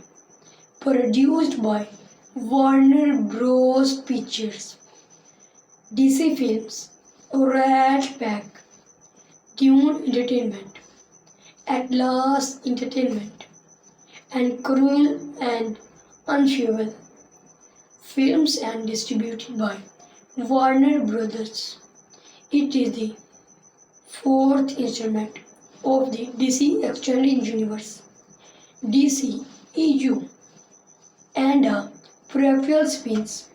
produced by Warner Bros. Pictures, DC Films, Rat Pack, Dune Entertainment, Atlas Entertainment, and Cruel and Unusual Films and distributed by Warner Brothers. It is the fourth installment of the DC Extended Universe, DC EU, and a prequel spins.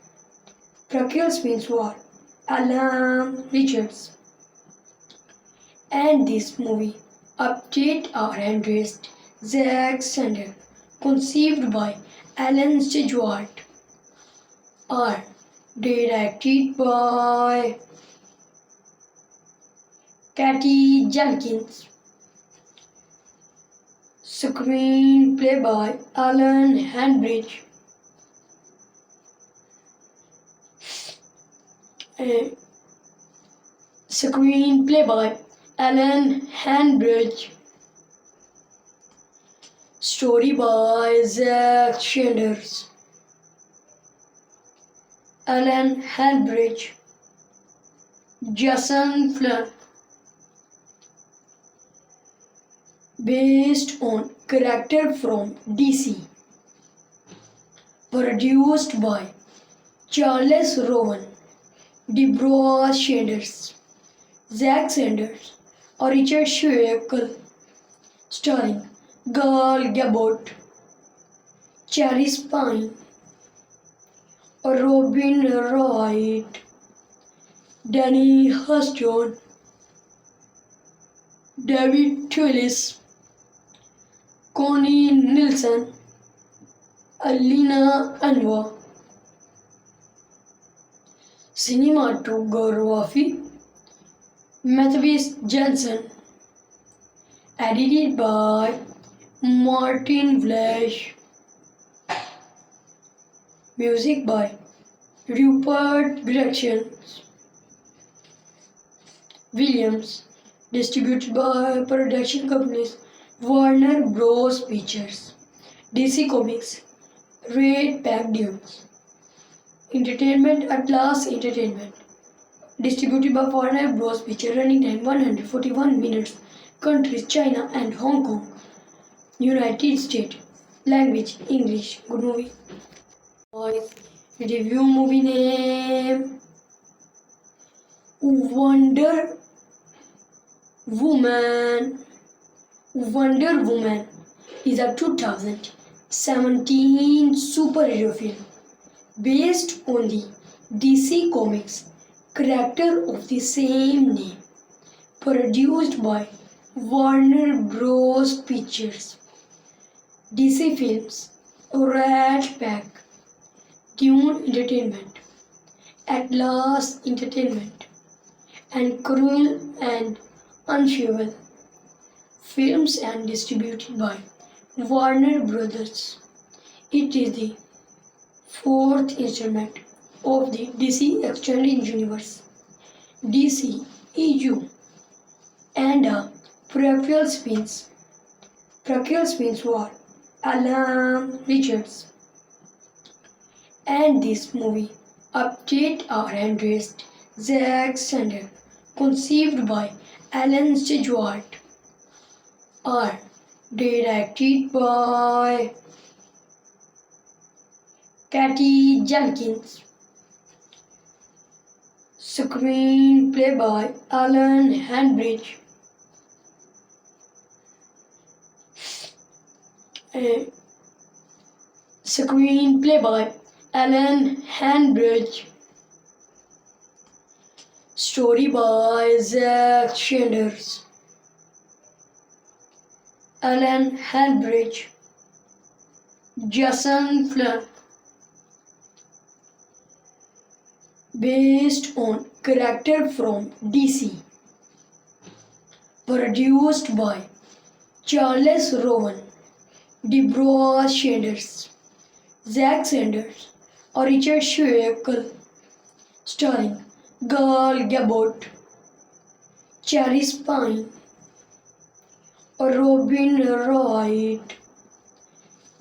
Prequel spins were Alan Richards, and this movie update our handrest Zack Snyder, conceived by Alan Stewart, are directed by Patty Jenkins, screenplay by Alan Hanbridge, screenplay by Alan Hanbridge, story by Zack Snyder, Alan Hanbridge, Jason Flynn, based on character from DC, produced by Charles Rowan, Deborah Sanders, Zack Sanders, or Richard Schweikel, starring Gal Gadot, Chris Pine, Robin Wright, Danny Huston, David Twillis, Connie Nielsen, Alina Anwar. Cinematography Matthias Jensen. Edited by Martin Flesch. Music by Rupert Gregson Williams. Distributed by production companies Warner Bros. Pictures, DC Comics, Red Pack Entertainment Atlas Entertainment. Distributed by Warner Bros. Pictures. Running time 141 minutes. Countries China and Hong Kong. United States. Language English. Good movie. Review movie name Wonder Woman. Wonder Woman is a 2017 superhero film based on the DC Comics character of the same name, produced by Warner Bros. Pictures, DC Films, Rat Pack, Dune Entertainment, Atlas Entertainment, and Cruel and Unusual Films and distributed by Warner Brothers. It is the fourth installment of the DC Extended Universe, DC EU, and a prequel spins. Prequel spins were Alan Richards, and this movie update our handrest Zack Snyder, conceived by Alan Stewart, are directed by Patty Jenkins, screenplay by Alan Hanbridge, screenplay by Alan Hanbridge, story by Zack Sanders, Alan Hanbridge, Jason Flynn, based on character from DC, produced by Charles Rowan, Deborah Sanders, Zack Sanders, or Richard Schweikel, starring Gal Gadot, Chris Pine, Robin Wright,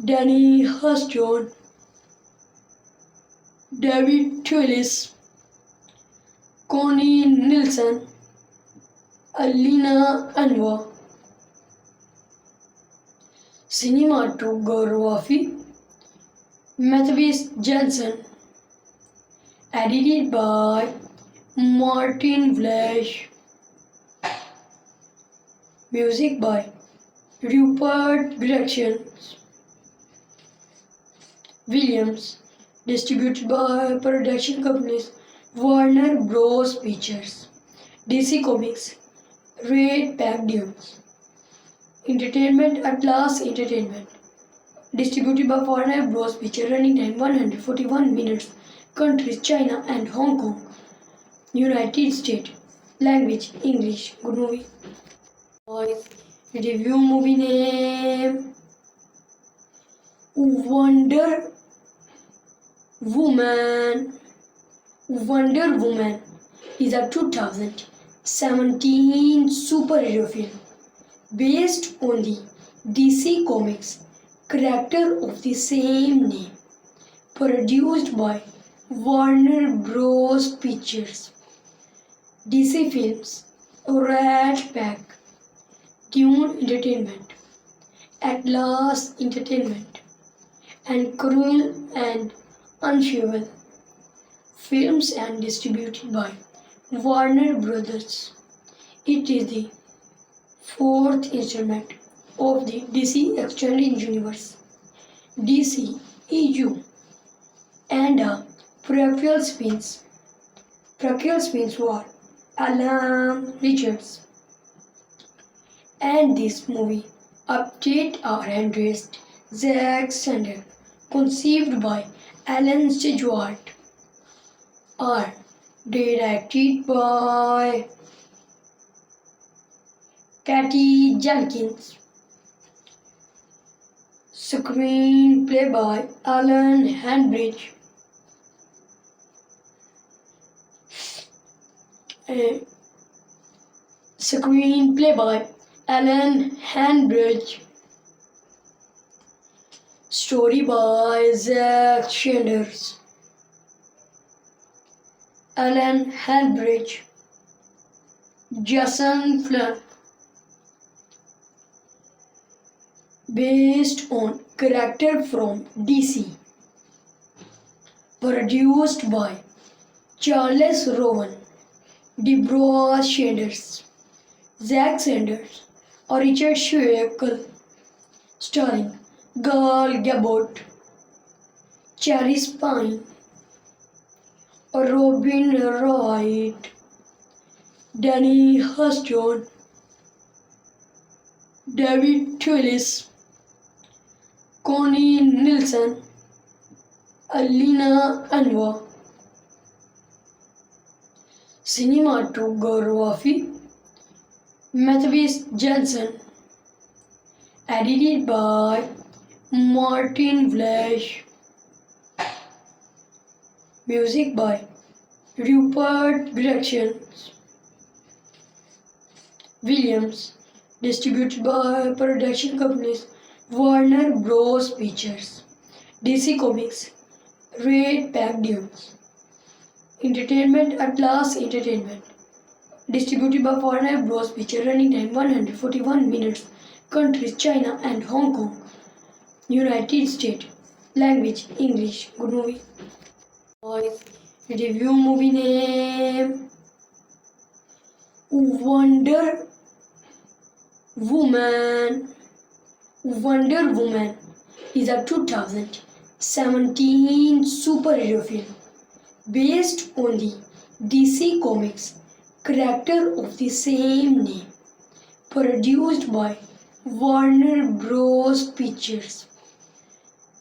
Danny Huston, David Twillis, Connie Nielsen, Alina Anwar. Cinematography Matthias Jensen, edited by Martin Flesch, music by Rupert Gregson Williams, distributed by production companies Warner Bros. Pictures, DC Comics, Red Pack Entertainment Atlas Entertainment, distributed by Warner Bros. Pictures, running time 141 minutes, countries China and Hong Kong, United States, language English. Good movie. Review movie name Wonder Woman. Wonder Woman is a 2017 superhero film based on the DC Comics character of the same name, produced by Warner Bros. Pictures, DC Films, Rat Pack, Dune Entertainment, Atlas Entertainment, and Cruel and Unusual Films, and distributed by Warner Brothers. It is the fourth installment of the DC Extended Universe, DC EU, and a prequel spins. Prequel spins were Alan Richards, and this movie update our addressed Zack Snyder, conceived by Alan Stewart, are directed by Patty Jenkins, screenplay by Alan Hanbridge, screenplay by Alan Hanbridge, story by Zack Sanders, Alan Hanbridge, Jason Flynn, based on character from DC, produced by Charles Rowan, Deborah Sanders, Zack Sanders, or Richard Schweikel, starring Gal Gadot, Chris Pine, Robin Wright, Danny Huston, David Twillis, Connie Nielsen, Alina Anwar. Cinematography Matthias Jensen, edited by Martin Flesch, music by Rupert Gregson Williams, distributed by production companies Warner Bros. Pictures, DC Comics, Red Pack Entertainment Atlas Entertainment, Distributed by Foreigner Bros. Picture running time 141 minutes. Countries China and Hong Kong. United States. Language English. Good movie. Boys, review movie name Wonder Woman. Wonder Woman is a 2017 superhero film based on the DC Comics character of the same name, produced by Warner Bros. Pictures,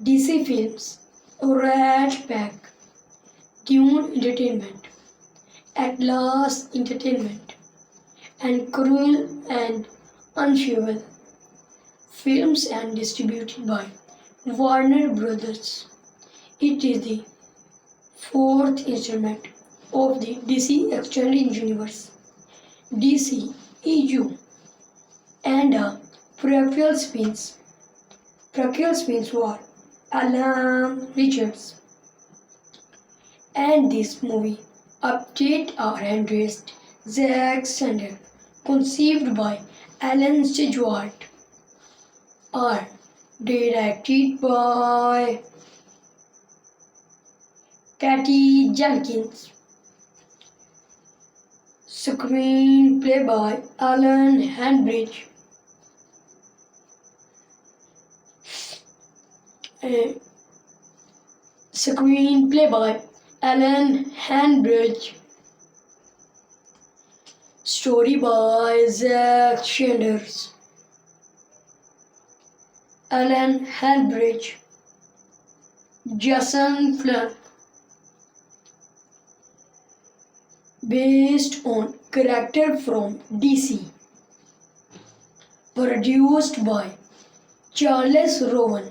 DC Films, Rat Pack, Dune Entertainment, Atlas Entertainment, and Cruel and Unusual Films and distributed by Warner Brothers. It is the fourth installment of the DC Extended Universe, DC EU, and a prequel spins. Prequel spins were Alan Richards, and this movie update our interest Zack Snyder, conceived by Alan Stewart, are directed by Patty Jenkins, screenplay by Alan Hanbridge, screenplay by Alan Hanbridge, story by Zack Snyder, Alan Hanbridge, Jason Flynn, based on character from DC, produced by Charles Rowan,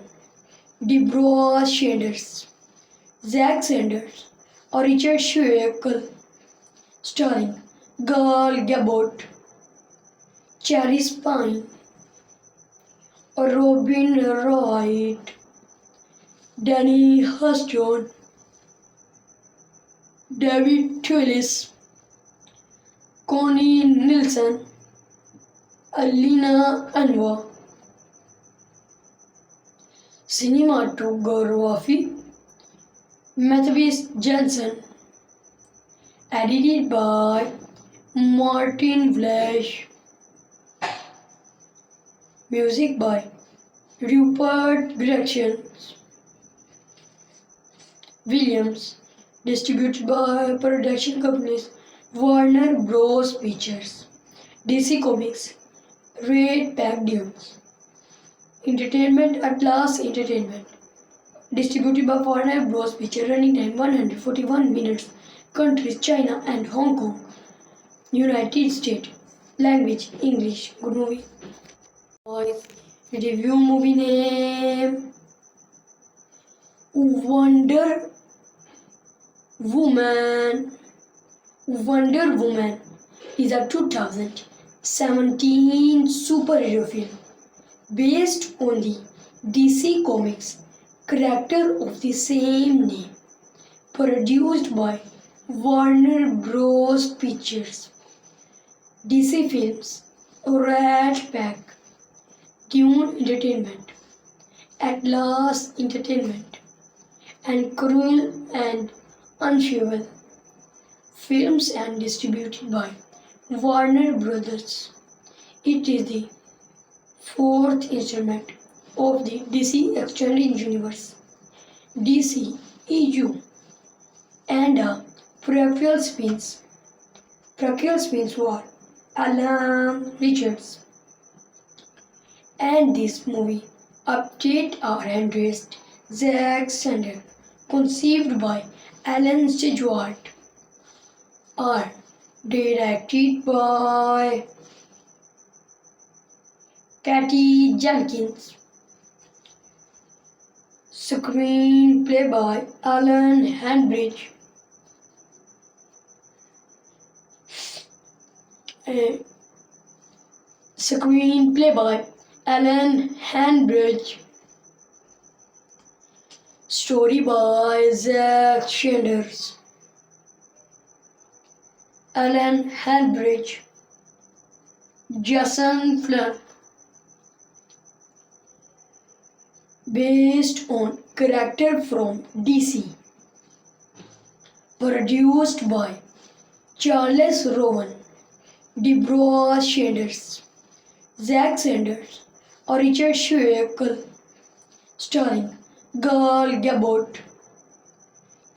Deborah Sanders, Zack Sanders, or Richard Schweikel, starring Gal Gadot, Chris Pine, Robin Wright, Danny Huston, David Twillis, Connie Nielsen, Alina Anwar. Cinematography Matthias Jensen. Edited by Martin Flash. Music by Rupert Gregson Williams. Distributed by production companies Warner Bros. Pictures, DC Comics, Red Pack Dunes, Entertainment Atlas Entertainment. Distributed by Warner Bros. Pictures, running time 141 minutes. Countries China and Hong Kong. United States. Language English. Good movie. Boys, review movie name Wonder Woman. Wonder Woman is a 2017 superhero film based on the DC Comics character of the same name, produced by Warner Bros. Pictures, DC Films, Rat Pack, Dune Entertainment, Atlas Entertainment, and Cruel and Unusual Films and distributed by Warner Brothers. It is the fourth installment of the DC Extended Universe, DC EU, and a prequel spins. Prequel spins were Alan Richards, and this movie update our interest Zack Snyder, conceived by Alan Stewart, are directed by Patty Jenkins, screenplay by Alan Hanbridge, screenplay by Alan Hanbridge, story by Zack Snyder, Alan Hanbridge, Jason Flynn. Based on character from DC. Produced by Charles Rowan, Deborah Sanders, Zack Sanders, or Richard Schweikel. Starring Gal Gadot,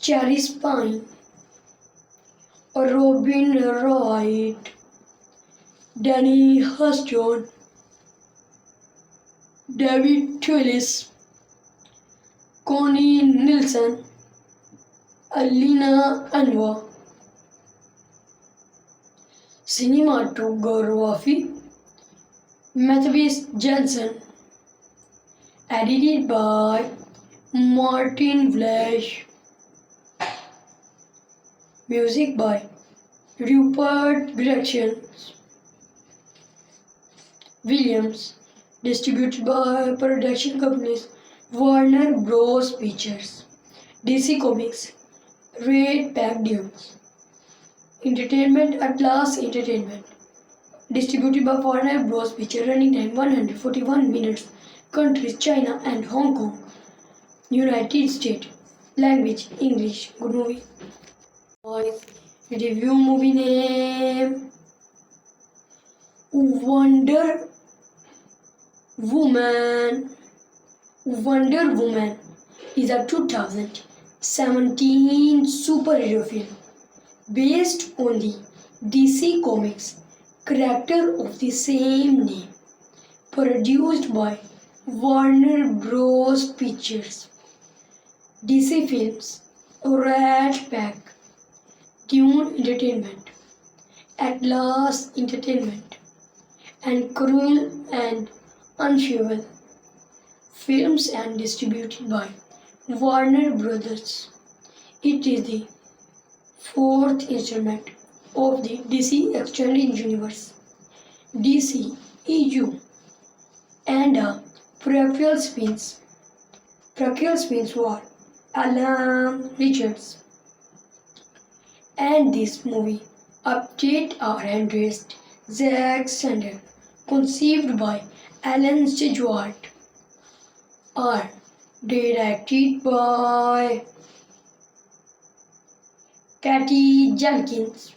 Chris Pine, or Robin Wright, Danny Huston, David Twillis, Connie Nielsen, Alina Anwar. Cinematography Matthias Jensen. Edited by Martin Flash. Music by Rupert Gretchen Williams. Distributed by production companies Warner Bros. Pictures, DC Comics, Red Pacdiums. Entertainment Atlas Entertainment. Distributed by Warner Bros. Pictures. Running time 141 minutes. Countries China and Hong Kong. United States. Language English. Good movie. Review movie name Wonder Woman. Wonder Woman is a 2017 superhero film based on the DC Comics character of the same name, produced by Warner Bros. Pictures, DC Films, Rat Pack, Dune Entertainment, Atlas Entertainment, and Cruel and Unusual Films and distributed by Warner Brothers. It is the fourth installment of the DC Extended Universe, DC EU, and a prequel spins were Alan Richards. And this movie update our interest Zack Snyder, conceived by Alan Stewart, are directed by Patty Jenkins,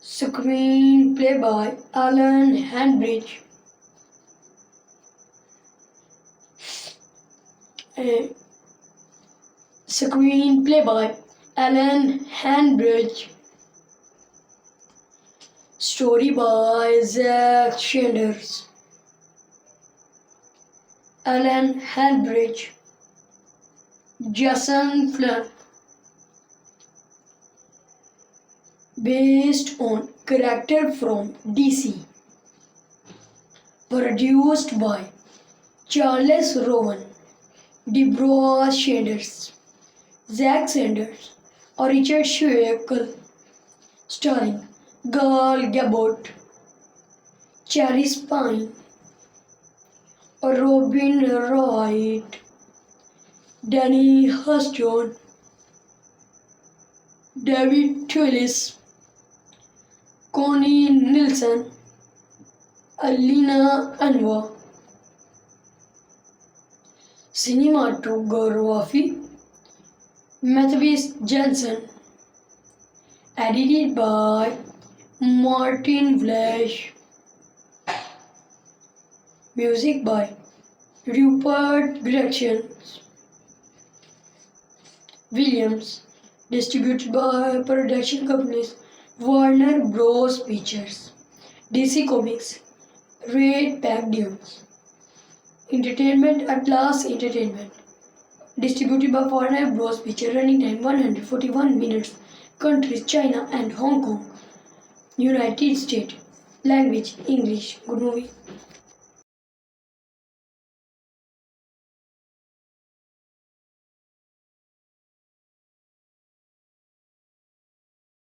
screenplay by Alan Hanbridge, story by Zack Sanders, Alan Hanbridge, Jason Flynn. Based on character from DC. Produced by Charles Rowan, Deborah Sanders, Zack Sanders, or Richard Schweikel. Starring Gal Gadot, Chris Pine, or Robin Wright, Danny Huston, David Twillis, Connie Nielsen, Alina Anwar. Cinematography Matthias Jensen. Edited by Martin Flash. Music by Rupert Gretchen Williams. Distributed by production companies Warner Bros. Pictures, DC Comics, Red Pacdiums. Entertainment Atlas Entertainment. Distributed by Warner Bros. Pictures. Running time 141 minutes. Countries China and Hong Kong. United States. Language English. Good movie.